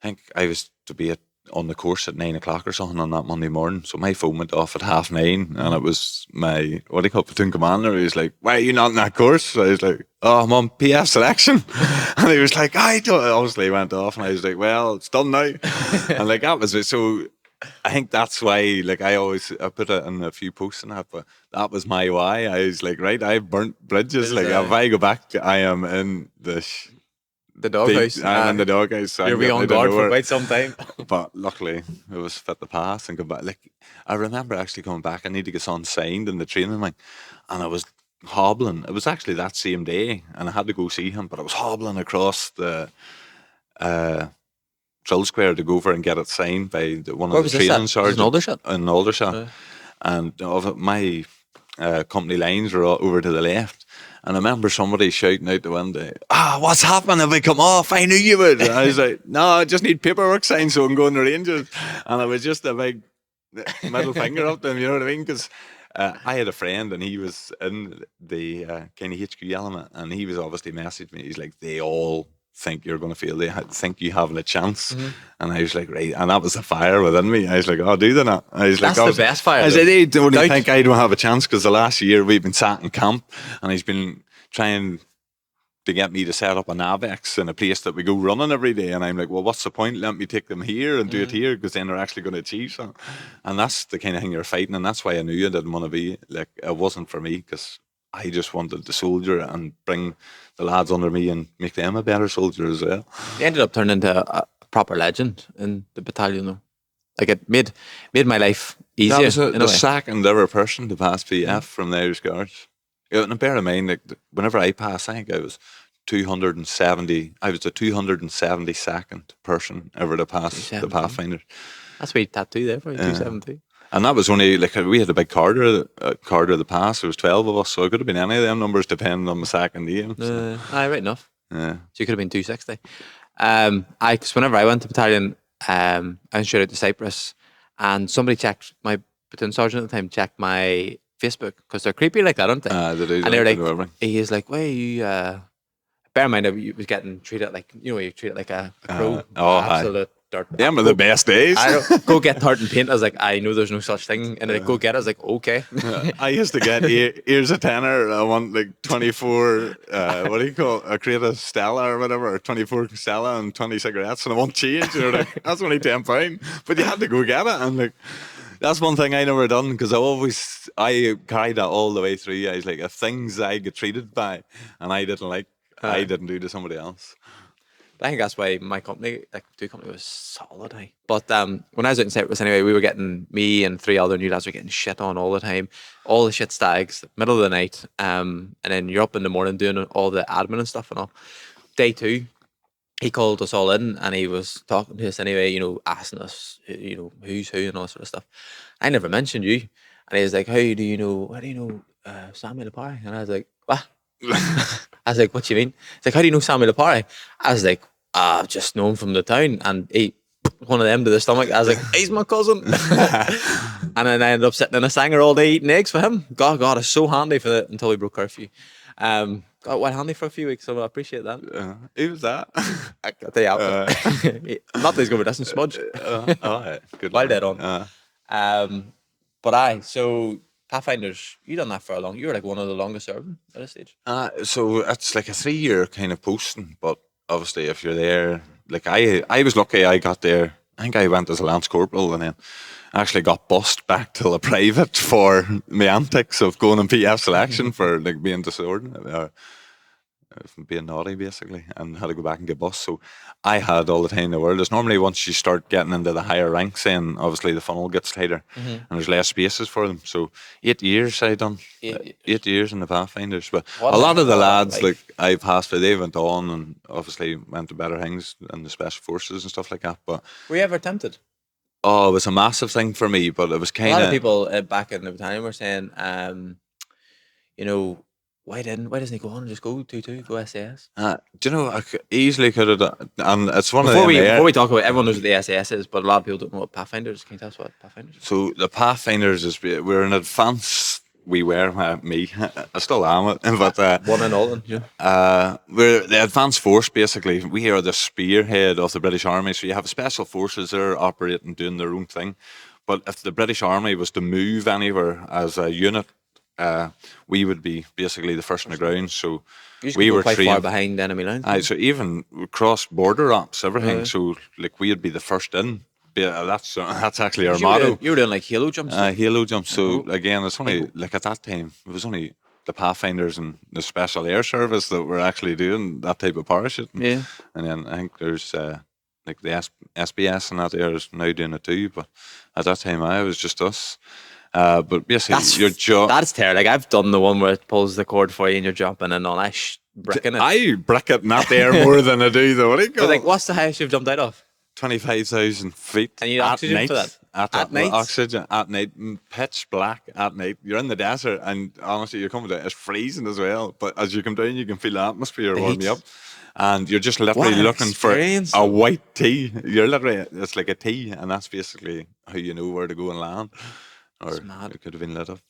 think I was to be on the course at 9 o'clock or something on that Monday morning. So my phone went off at 9:30, and it was my, what do you call it, platoon commander. He was like, "Why are you not in that course?" So I was like, "Oh, I'm on PF selection." And he was like, "I don't." Obviously, went off, and I was like, "Well, it's done now." And like, that was it. So I think that's why, like, I put it in a few posts and that, but that was my why. I was like, right, I've burnt bridges. Like, if I go back, I am in The doghouse. I'm in the doghouse. So You'll be on guard for quite some time. But luckily, it was fit to pass and go back. Like, I remember actually coming back. I need to get something signed in the training line, and I was hobbling. It was actually that same day, and I had to go see him. But I was hobbling across the drill square to go over and get it signed by one of the training sergeants in Aldershot. In Aldershot. And my company lines were all over to the left. And I remember somebody shouting out the window, "What's happened? Have we come off? I knew you would." And I was like, "No, I just need paperwork signed so I can go in the Rangers." And it was just a big middle finger up to them, you know what I mean? Because I had a friend, and he was in the kind of HQ element, and he was obviously messaging me. He's like, "They all think you're going to fail. They think you haven't a chance." And I was like, right. And that was the fire within me. I was like, "Oh, do they not?" I was That's like, the best fire. I said, "They don't think I don't have a chance," because the last year we've been sat in camp, and he's been trying to get me to set up an Avex in a place that we go running every day. And I'm like, "Well, what's the point? Let me take them here and do it here, because then they're actually going to achieve something." And that's the kind of thing you're fighting. And that's why I knew I didn't want to be, like, it wasn't for me, because I just wanted to soldier and bring the lads under me and make them a better soldier as well. You ended up turning into a proper legend in the battalion, though. Like, it made my life easier. That was the second ever person to pass PF from the Irish Guards. And bear in mind, like, whenever I passed, I think I was 270. I was the 272nd person ever to pass the Pathfinder. That's why you tattoo there for you, 272. And that was only, like, we had a big card of the pass. There was 12 of us, so it could have been any of them numbers depending on the second name. So. Right enough. Yeah. So you could have been 260. Because whenever I went to battalion, I went straight out to Cyprus, and somebody checked, my platoon sergeant at the time checked my Facebook, because they're creepy like that, aren't they? They do. And they were like, he is like, "Why are you?" Bear in mind, I was getting treated like, you treat it like a pro. Absolute dirt. Yeah, but the best days. I don't, go get tartan paint. I was like, I know there's no such thing. And go get it. I was like, okay. I used to get, here's a tenner. I want like 24, what do you call it? A crate of Stella or whatever, or 24 Stella and 20 cigarettes, and I want change. You know, like, that's only £10. But you had to go get it. And like, that's one thing I never done, because I carried that all the way through. I was like, if things I get treated by and I didn't like, I didn't do to somebody else. I think that's why my company, like, the company, was solid. But when I was out in Cyprus anyway, we were getting, me and 3 other new lads were getting shit on all the time. All the shit stags, middle of the night. And then you're up in the morning doing all the admin and stuff and all. Day 2, he called us all in, and he was talking to us anyway, asking us, who's who and all that sort of stuff. I never mentioned you. And he was like, how do you know Sammy Lepari? And I was like, what? I was like, what do you mean? He's like, how do you know Sammy Lepari? I was like, I've just known from the town. And he, one of them to the stomach. I was like, he's my cousin. And then I ended up sitting in a sanger all day eating eggs for him. God, it's so handy for that until we broke curfew. Got went handy for a few weeks, so I appreciate that. Who was that? I'll tell you after. Not that he's going to listen, Smudge. Good. While dead on. So Pathfinders, you done that for a long. You were like one of the longest serving at this stage. So it's like a 3-year kind of posting, but obviously if you're there, like I was lucky. I got there. I think I went as a Lance Corporal, and then actually got bussed back to a private for my antics of going in PF selection for like being disorderly. from being naughty basically, and had to go back and get bus. So I had all the time in the world. It's normally once you start getting into the higher ranks, then obviously the funnel gets tighter and there's less spaces for them. So 8 years I done. 8 years. 8 years in the Pathfinders, but What a a lot of the hell of a lads like life. I passed by, they went on and obviously went to better things and the special forces and stuff like that. But Were you ever tempted? oh, it was a massive thing for me. But it was A kind lot of of people back in the time were saying, you know, why doesn't he go on and just go 2-2, go SAS? do you know easily could have done, and it's one of them Before there. we talk about, everyone knows what the SAS is, but a lot of people don't know what Pathfinders. Can you tell us what Pathfinders? So the Pathfinders is we're in advance. We were me. I still am it, but One and all, yeah. we're the advanced force. Basically, we are the spearhead of the British Army. So you have special forces there operating, doing their own thing. But if the British Army was to move anywhere as a unit, we would be basically the first on the ground. So You used to we go were quite far trained. behind enemy lines. Aye, so even cross border ops, everything. Yeah. So like we'd be the first in. Yeah, that's actually our You were, motto. you were doing like halo jumps. Halo jump. So Oh. again, it's only like at that time it was only the Pathfinders and the Special Air Service that were actually doing that type of parachuting. Yeah. And then I think there's like the SBS and that there is now doing it too. But at that time, I was just us. But basically, your job. That's terrible. Like I've done the one where it pulls the cord for you and you're jumping and all. Bricking it. I brick it not there more than I do though. What do you But call like, what's the highest you've jumped out of? 25,000 feet. And you need at oxygen night. for that? At night? oxygen at night, pitch black at night. You're in the desert, and honestly, you're coming down. It's freezing as well. But as you come down, you can feel the atmosphere The warm you heat. up, and you're just What literally an looking for experience, a though. white tea. You're literally it's like a tea, and that's basically how you know where to go and land. Or It's mad. it could have been lit up.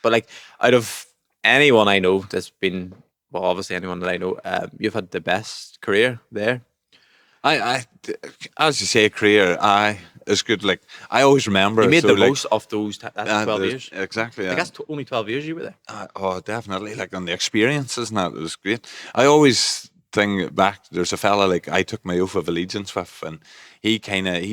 But like, out of anyone I know that's been, well, obviously anyone that I know, you've had the best career there. I, as you say, career. It's good. Like I always remember. You made so, the like, most of those. That's 12 years. Exactly. Like that's only 12 years you were there. Oh, definitely. Like on the experiences and that, it was great. I always think back. There's a fella like I took my oath of allegiance with, and he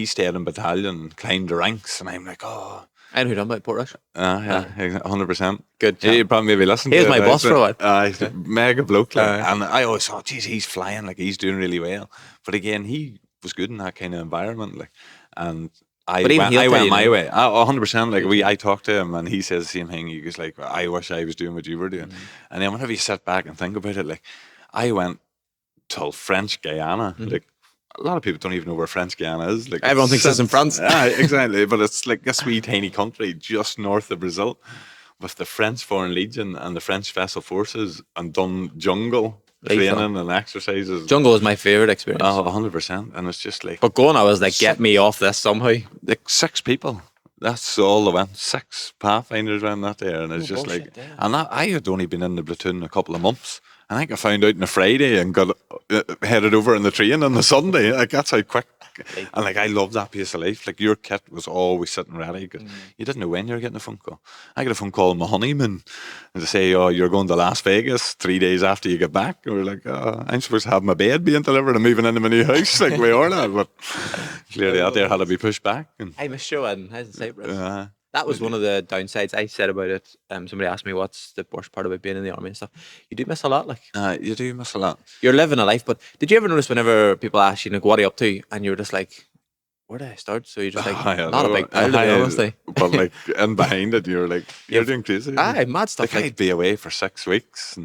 stayed in battalion, climbed the ranks, and I'm like, oh. I know who done about Portrush. Yeah, 100%. Good He'd chap. probably maybe listen He to was it. my boss for a while. He's a mega bloke. Like, Aye. and I always thought, geez, he's flying, like he's doing really well. But again, he was good in that kind of environment. Like, and I But even went, he'll I tell went you my now. way. 100%. Like I talked to him, and he says the same thing. He goes like, I wish I was doing what you were doing. And then whenever you sit back and think about it, like I went to French Guyana. Like a lot of people don't even know where French Guyana is. Like Everyone thinks it's in France. Yeah, exactly. But it's like this wee tiny country just north of Brazil, with the French Foreign Legion and the French Special Forces, and done jungle Lethal. training and exercises. Jungle was my favorite experience. 100%. And it's just like, But going, I was like, get me off this somehow. like 6 people. That's all they went. 6 Pathfinders went that there, and it's just bullshit, like, yeah. and I had only been in the platoon a couple of months. I think I found out on a Friday and got headed over on the train on the Sunday. Like that's how quick. And like I love that pace of life. Like your kit was always sitting ready because you didn't know when you were getting a phone call. I got a phone call on my honeymoon and to say, "Oh, you're going to Las Vegas 3 days after you get back." And we're like, "Oh, I'm supposed to have my bed being delivered and moving into my new house." Like we are now, but clearly that there had to be pushed back. And I missed your wedding. How's the Cyprus? That was one of the downsides. I said about it. Somebody asked me what's the worst part about being in the army and stuff. You do miss a lot. Like you do miss a lot. you're living a life. But did you ever notice whenever people ask you, like, what are you up to? And you're just like, where do I start? So you're just like, not a big pile, to be honest. Like. But like, and behind it, you're like, you're doing crazy. Aye, mad stuff. Like, I'd be away for 6 weeks,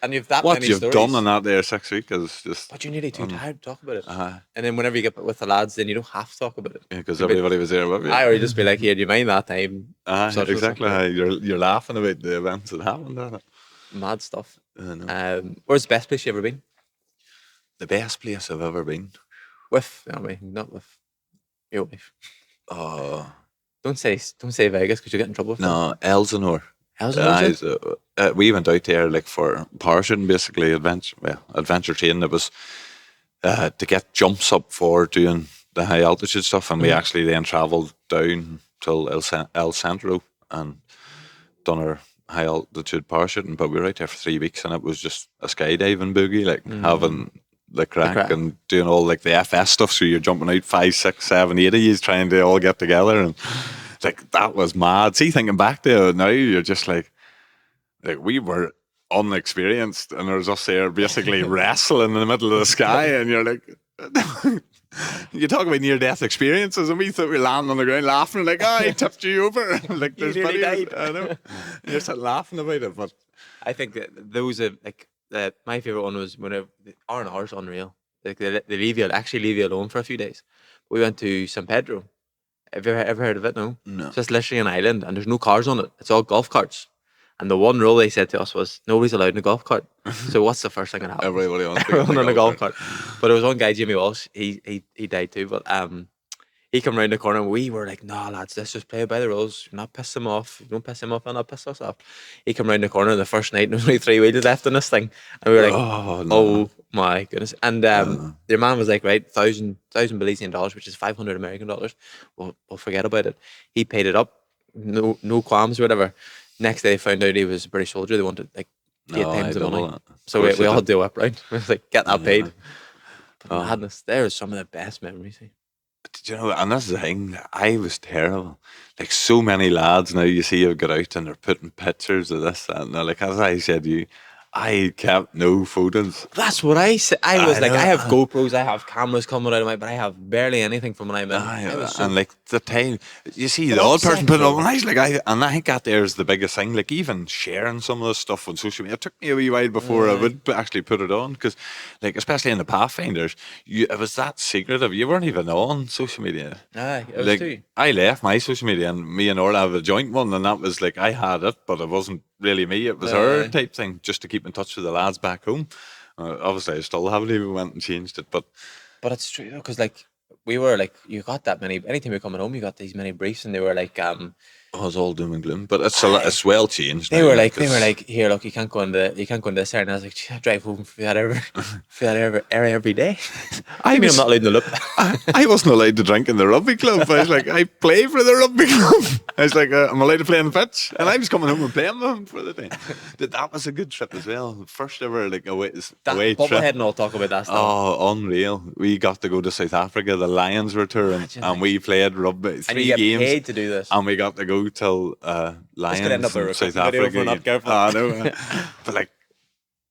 and you've that what many you've stories. done in that there 6 weeks is just. But you're nearly too tired to talk about it. And then whenever you get with the lads, then you don't have to talk about it. because everybody was there with you. I already just be like, here, do you mind that time? Such and exactly. such. You're laughing about the events that happened. Isn't it? Mad stuff. know. Where's the best place you ever been? The best place I've ever been. With the army, not with your wife. Oh Don't say Vegas because you get in trouble. no, Elsinore. How's We went out there like for parachuting, basically adventure training. It was to get jumps up for doing the high altitude stuff, and we actually then travelled down till El Centro and done our high altitude parachuting. But we were out there for 3 weeks, and it was just a skydiving boogie, like having the crack and doing all like the FS stuff. So you're jumping out 5, 6, 7, 8 of you trying to all get together, and like that was mad. See, thinking back to it now, you're just like we were unexperienced, and there's us there basically wrestling in the middle of the sky, and you're like, you talk about near death experiences, and we thought we landed on the ground laughing, like, oh, I tipped you over. Like, You there's nearly videos, died. I know. You're just laughing about it, but I think that those are like my favorite one was whenever R&R's unreal. Like they leave you actually leave you alone for a few days. We went to San Pedro. Have you ever heard of it? No. no. It's just literally an island, and there's no cars on it. It's all golf carts. And the one rule they said to us was nobody's allowed in a golf cart. So what's the first thing that happens? Everybody wants to get Everyone in on the a golf golf cart. But there was one guy, Jimmy Walsh. He died too. But he come round the corner, and we were like, "No, lads, let's just play it by the rules. Not piss him off. If you don't piss him off, I'll not piss us off." He come round the corner the first night, and there's only 3 wheels left in this thing, and we were like, Oh, no. "Oh my goodness!" And their man was like, "Right, thousand Belizean dollars, which is 500 American dollars. We'll forget about it." He paid it up, no qualms, or whatever. Next day, they found out he was a British soldier. They wanted like 8 No, times I the money. double it. So Of course we they all did. do up, right? We was like, get that Yeah. paid. But Oh. madness, there is some of the best memories. Did you know, and that's the thing, I was terrible. Like, so many lads now you see have got out and they're putting pictures of this, that, and they're like, as I said to you, I kept no photos. That's what I said. I was I like, know. I have GoPros, I have cameras coming out of my, but I have barely anything from when I'm in. I was so And like the time, you see But the odd upset, person putting it up, though. and I was like, I think that there's the biggest thing. Like, even sharing some of the stuff on social media, it took me a wee while before I would actually put it on, because, like, especially in the Pathfinders, it was that secretive. You weren't even on social media. Aye, it was Like, too. I left my social media, and me and Orla have a joint one, and that was like, I had it, but it wasn't really me. It was her type thing, just to keep in touch with the lads back home. Obviously, I still haven't even went and changed it, but But it's true because like we were like you got that many. Anytime you're coming home, you got these many briefs, and they were like it was all doom and gloom. But Aye. it's well changed. They now, were like, like, it's- here, look, you can't go into this area. And I was like, "Gee, I drive home through that area every day. I mean, I'm not allowed in the loop. I wasn't allowed to drink in the rugby club. I was like, I play for the rugby club. I was like, I'm allowed to play on the pitch, and I was coming home and playing with him for the day. That was a good trip as well. First ever like away Bubblehead trip. and all talk about that stuff. Oh, unreal! We got to go to South Africa. The Lions were touring, Imagine, and we played rugby. and 3 you get games. paid to do this. And we got to go till Lions could end up a in recruitment South video Africa. if we're not careful. I know. But like,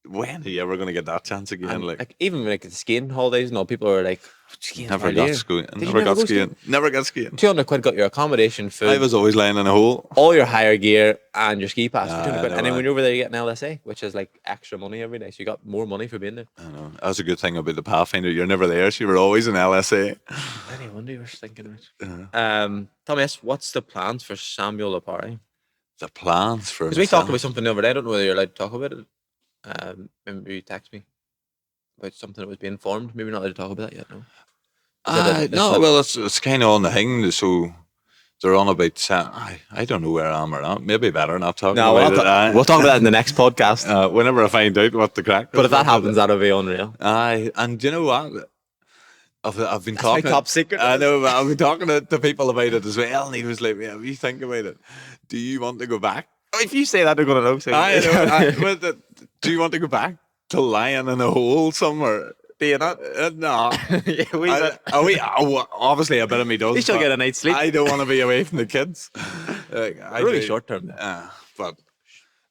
when are you ever going to get that chance again? And, Like, like even like the skiing holidays and all, people were like, skiing never holiday. got skiing. Did you Never got go skiing. Never got skiing. 200 quid got your accommodation, food, I was always lying in a hole. all your hire gear, and your ski pass for 200 I quid. know, And then aye. when you're over there, you get an LSA, which is like extra money every day. So you got more money for being there. I know. That's a good thing about the Pathfinder. You're never there. So you were always in LSA. Any wonder you were thinking of it. Uh, Tell me, what's the plans for Samuel Lapari? the plans for Because we talked myself. about something the other day. I don't know whether you're allowed to talk about it. Maybe you text me about something that was being formed. Maybe not allowed to talk about that yet. No. No, well, it's kind of on the thing. So they're on about. I don't know where I am or not. Maybe better not talking No, about we'll, it. Aye. we'll talk about that in the next podcast. Whenever I find out what the crack. But is if that with it. happens, that'll be unreal. Aye, and do you know what? I've been That's my talking. top secret. I know, but I've been talking to people about it as well, and he was like, "Yeah, you think about it. Do you want to go back?" If you say that, they're going to know. So I know. But do you want to go back to lying in a hole somewhere? do you not? No. Yeah, Obviously, a bit of me does. You still but get a night's sleep. I don't want to be away from the kids. Like, I really do. short term. But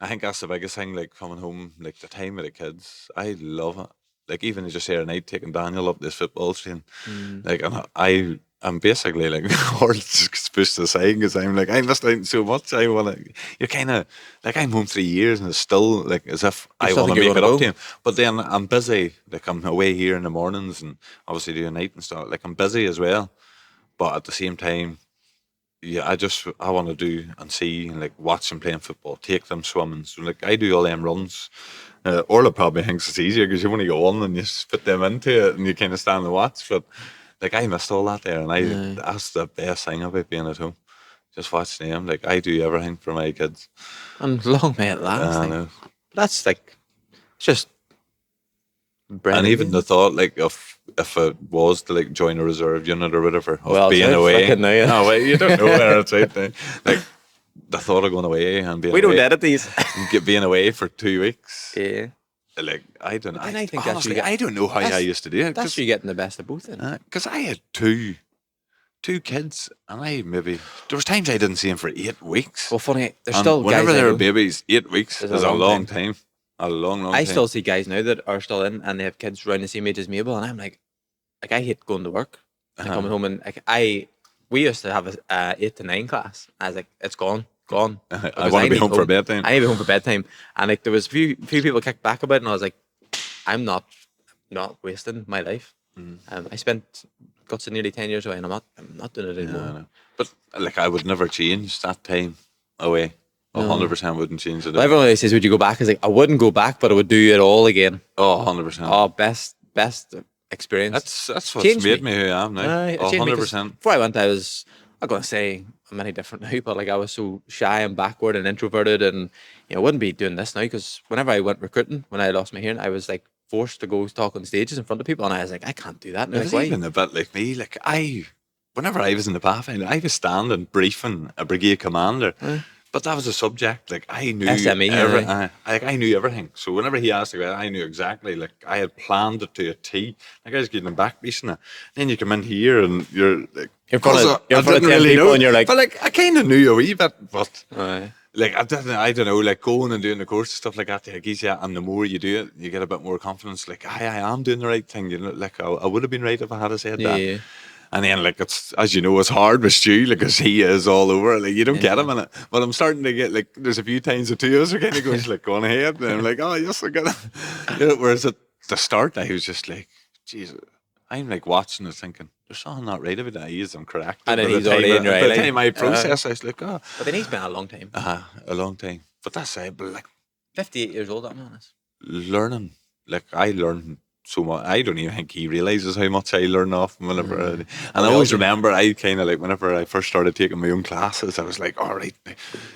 I think that's the biggest thing. Like, coming home, like the time with the kids, I love it. Like, even just here tonight, taking Daniel up this football scene. Like, and I'm basically like all just pushed aside because I'm like, I missed out so much. I want to. You're kind of like, I'm home 3 years and it's still like as if I still want to think you're make it gonna up to go? him. But then I'm busy. Like, I'm away here in the mornings and obviously doing night and stuff. Like, I'm busy as well. But at the same time, yeah, I want to do and see and like watch them playing football, take them swimming. So like I do all them runs. Orla probably thinks it's easier because you only go on and you just put them into it and you kind of stand and watch. But like I missed all that there, and that's the best thing about being at home. Just watching them. Like I do everything for my kids. And long may it last. I like. know. That's like, it's just. And even the thought, like, if it was to like join a reserve unit or whatever, of Well, being it's away. fucking now, yeah. No, wait, you don't know where it's out now. Like the thought of going away and being we don't away, edit these. being away for 2 weeks. Yeah. Like I don't. But then I think that's honestly, you get- I don't know how I that's- used to do it. That's you getting the best of both. Then. Because I had two kids, and there was times I didn't see them for 8 weeks. Well, funny, there's And still whenever guys I they were know- babies, 8 weeks Is is a long time. A long, long I time. still see guys now that are still in and they have kids around the same age as Mabel, and I'm like I hate going to work and coming Uh-huh. home, and like we used to have a 8 to 9 class. I was like, it's gone I because want to I be need home for home. bedtime. I need to be home for bedtime, and like there was few people kicked back about it, and I was like, I'm not wasting my life. I spent got to nearly 10 years away, and I'm not doing it Yeah, I anymore. know. But like, I would never change that time away. No. 100% wouldn't change it. Well, everyone always says, "Would you go back?" I was like, I wouldn't go back, but I would do it all again. Oh, 100%. Oh, best experience. That's what's Changed made me. me who I am now. It changed me because 100%. before I went, I was I'm not gonna say I'm any different now, but like I was so shy and backward and introverted, and I wouldn't be doing this now because whenever I went recruiting, when I lost my hearing, I was like forced to go talk on stages in front of people, and I was like, I can't do that now. It Like, was why? even a bit like me. Like, whenever I was in the Pathfinder, I was standing briefing a brigade commander. But that was a subject. Like, I knew SME, aye. I knew everything. So whenever he asked about it, I knew exactly. Like, I had planned it to a T. Like, I was getting back piecing it. Then you come in here and you're like, You're in front of didn't 10 really people know. and you're like, But like, I kind of knew a wee bit. But aye. like, I don't know. Like, going and doing the course and stuff like that. Like, yeah, and the more you do it, you get a bit more confidence. Like, I am doing the right thing. You know, like I would have been right if I had said that. Yeah, And then, like, it's, as you know, it's hard with Stu, like, because he is all over. Like, you don't get yeah. him in it. But I'm starting to get, like, there's a few times the two of us are kind of going, like, go on ahead. And I'm like, oh, yes, I got it. You know, whereas at the start, I was just like, Jesus, I'm like watching it thinking, there's something not right about that. He is incorrect. And By then the he's time, already in your eye by the line. time I process, I was like, oh, But then he's been a long time. a long time. But that's it. But, like, 58 years old, I'm honest. learning, like, I learn so much. I don't even think he realizes how much I learn off him whenever. And I we all always do. remember, I kind of like whenever I first started taking my own classes, I was like, all right,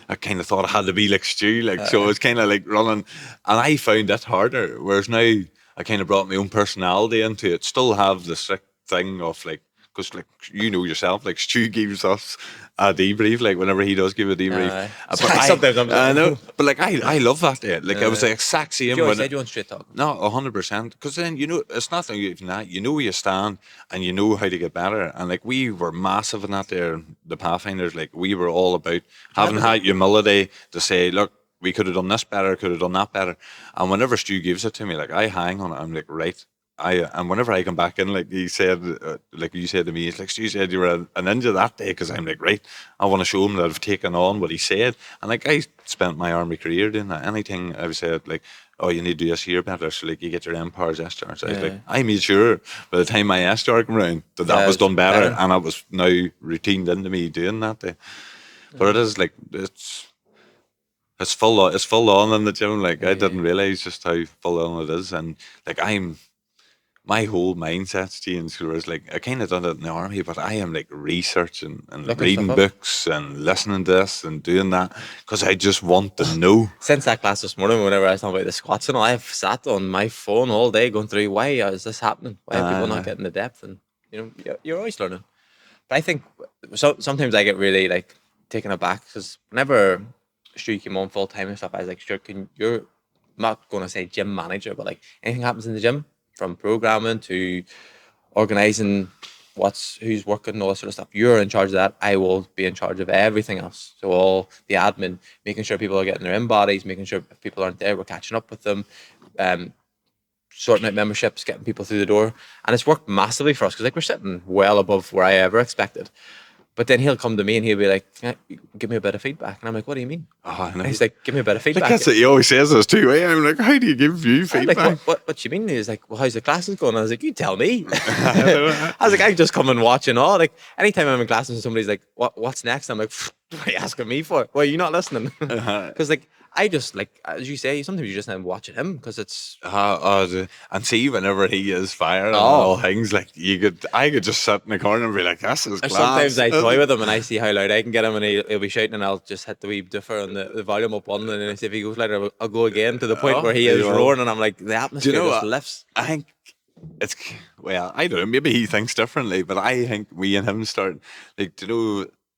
I kind of thought I had to be like Stu, like, so it's kind of like running, and I found that harder. Whereas now I kind of brought my own personality into it. Still have the strict thing of like. Because, like, you know yourself, like, Stu gives us a debrief, like, whenever he does give a debrief. But Sometimes I'm just I like, know, but, like, I love that, yeah. Like, I was the exact same you always when. said you want straight talk. No, 100%. Because then, you know, it's not even that. You know where you stand and you know how to get better. And like, we were massive in that there, the Pathfinders. Like, we were all about having that humility to say, look, we could have done this better, could have done that better. And whenever Stu gives it to me, like, I hang on it. I'm like, right. And whenever I come back in, like he said, like you said to me, it's like Stu said you were a ninja that day, because I'm like, right, I want to show him that I've taken on what he said. And like, I spent my army career doing that. Anything I've said, like, oh, you need to do this here better, so like you get your empowers SDR. So I was like, I made sure by the time my SDR came around that was it's done better, better. and it was now routined into me doing that day. But it is like it's full on in the gym. Like, I didn't realize just how full on it is, and like, my whole mindset's changed. Whereas, like, I kind of done it in the army, but I am like researching and Looking stuff reading up. books and listening to this and doing that because I just want to know. Since that class this morning, whenever I was talking about the squats and all, I've sat on my phone all day going through why is this happening? Why are people not getting the depth? And you're always learning. But I think sometimes I get really like taken aback because whenever Stu came on full time and stuff, I was like, sure, you're not going to say gym manager, but like anything happens in the gym, from programming to organizing who's working and all that sort of stuff. You're in charge of that. I will be in charge of everything else. So all the admin, making sure people are getting their in bodies, making sure if people aren't there, we're catching up with them, sorting out memberships, getting people through the door. And it's worked massively for us because like we're sitting well above where I ever expected. But then he'll come to me and he'll be like, give me a bit of feedback. And I'm like, what do you mean? Oh, I know. And he's like, give me a bit of Like, feedback. that's what he always says this too. Eh? I'm like, how do you give you I'm feedback? like, what you mean? He's like, well, how's the classes going? I was like, you tell me. I was like, I just come and watch and all. Like, anytime I'm in classes and somebody's like, what's next? I'm like, what are you asking me for? Why are you not listening? Because like, I just like, as you say, sometimes you just end up watching him because it's. And see, whenever he is firing and all things, like, I could just sit in the corner and be like, this is class. Sometimes I toy with him and I see how loud I can get him and he'll be shouting and I'll just hit the wee differ on the volume up one, and then if he goes louder, I'll go again to the point where he is roaring and I'm like, the atmosphere just lifts. I think it's, well, I don't know, maybe he thinks differently, but I think we and him start, like,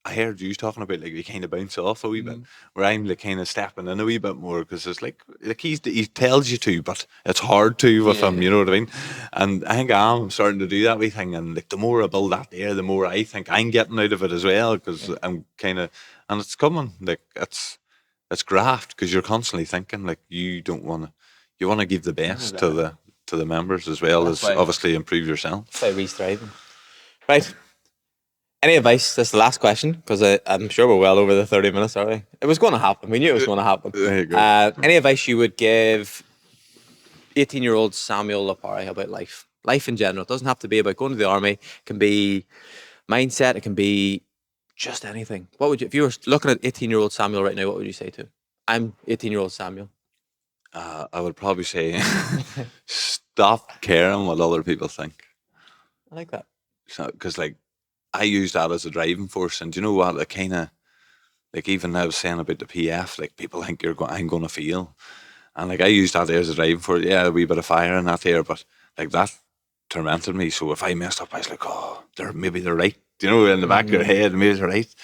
I heard you talking about like we kind of bounce off a wee bit, where I'm like kind of stepping in a wee bit more because it's like he tells you to, but it's hard to with him. You know what I mean? And I think I'm starting to do that wee thing, and like the more I build that there, the more I think I'm getting out of it as well because I'm kind of, and it's coming like it's graft because you're constantly thinking like you don't want to. you want to give the best to the members as well That's as why. obviously improve yourself. That's why we striving. Right. Any advice? That's the last question because I'm sure we're well over the 30 minutes, are we? It was going to happen. We knew it was going to happen. There you go. Any advice you would give 18-year-old Samuel Lapari about life? Life in general. It doesn't have to be about going to the army. It can be mindset. It can be just anything. What would you, if you were looking at 18-year-old Samuel right now, what would you say to him? I'm 18-year-old Samuel. I would probably say stop caring what other people think. I like that. Because like I use that as a driving force, and do you know what? It kind of like even I was saying about the PF, like people think I'm going to fail, and like I use that there as a driving force. Yeah, a wee bit of fire in that there, but like that tormented me. So if I messed up, I was like, oh, maybe they're right. You know, in the back of your head, maybe they're right.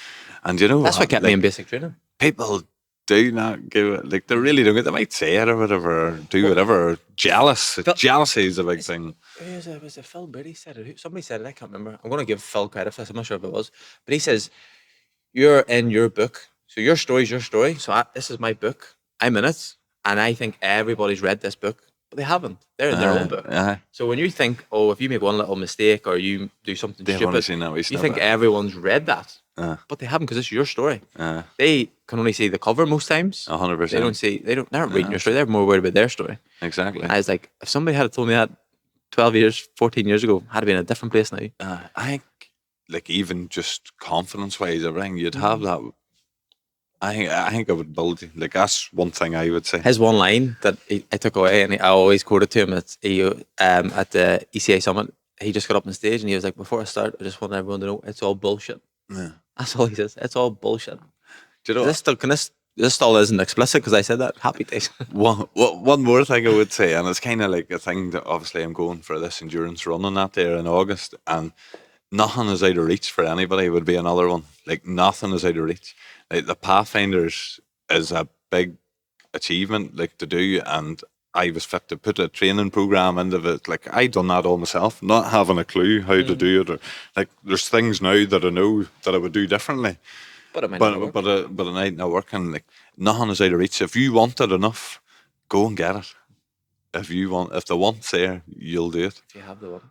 And you know That's what kept me like, in basic training. people do not give it, like they really don't. They might say it or whatever, or do whatever. Or jealous. Jealousy is a big thing. Was it Phil Brady said it? Somebody said it. I can't remember. I'm going to give Phil credit for this. I'm not sure if it was, but he says you're in your book, so your story's your story. So this is my book. I'm in it, and I think everybody's read this book, but they haven't. They're in their own book. So when you think, oh, if you make one little mistake or you do something stupid, you think everyone's read that. But they haven't because it's your story. They can only see the cover most times. 100%. They don't see. They're not reading your story. They're more worried about their story. Exactly. And I was like, if somebody had told me that 12 years, 14 years ago, I'd have been in a different place now. I think, like even just confidence wise, everything you'd have that. I think I would build. Like that's one thing I would say. His one line that I took away, and I always quoted to him at the ECA summit. He just got up on stage and he was like, "Before I start, I just want everyone to know it's all bullshit." Yeah. That's all he says. It's all bullshit. Do you know? This still isn't explicit because I said that. Happy days. One more thing I would say, and it's kind of like a thing that obviously I'm going for this endurance running that there in August, and nothing is out of reach for anybody. Would be another one. Like nothing is out of reach. Like the Pathfinders is a big achievement, like to do, and I was fit to put a training program into it. Like I done that all myself, not having a clue how to do it. Or like there's things now that I know that I would do differently. But it might not work. But it might not work, and like nothing is out of reach. If you want it enough, go and get it. If the want's there, you'll do it. If you have the one.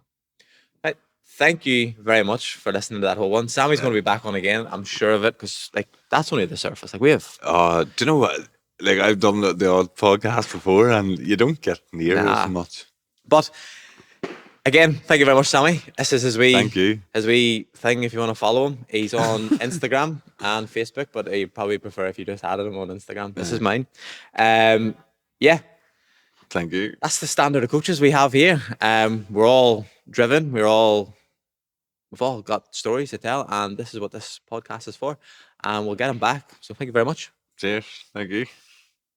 Right. Thank you very much for listening to that whole one. Sammy's going to be back on again. I'm sure of it because like that's only the surface. Like we have. Do you know what? Like I've done the odd podcast before, and you don't get near as much. But again, thank you very much, Sammy. This is his wee thing. If you want to follow him, he's on Instagram and Facebook, but I probably prefer if you just added him on Instagram. This is mine. Yeah. Thank you. That's the standard of coaches we have here. We're all driven. We've all got stories to tell, and this is what this podcast is for. And we'll get him back. So thank you very much. Cheers. Thank you.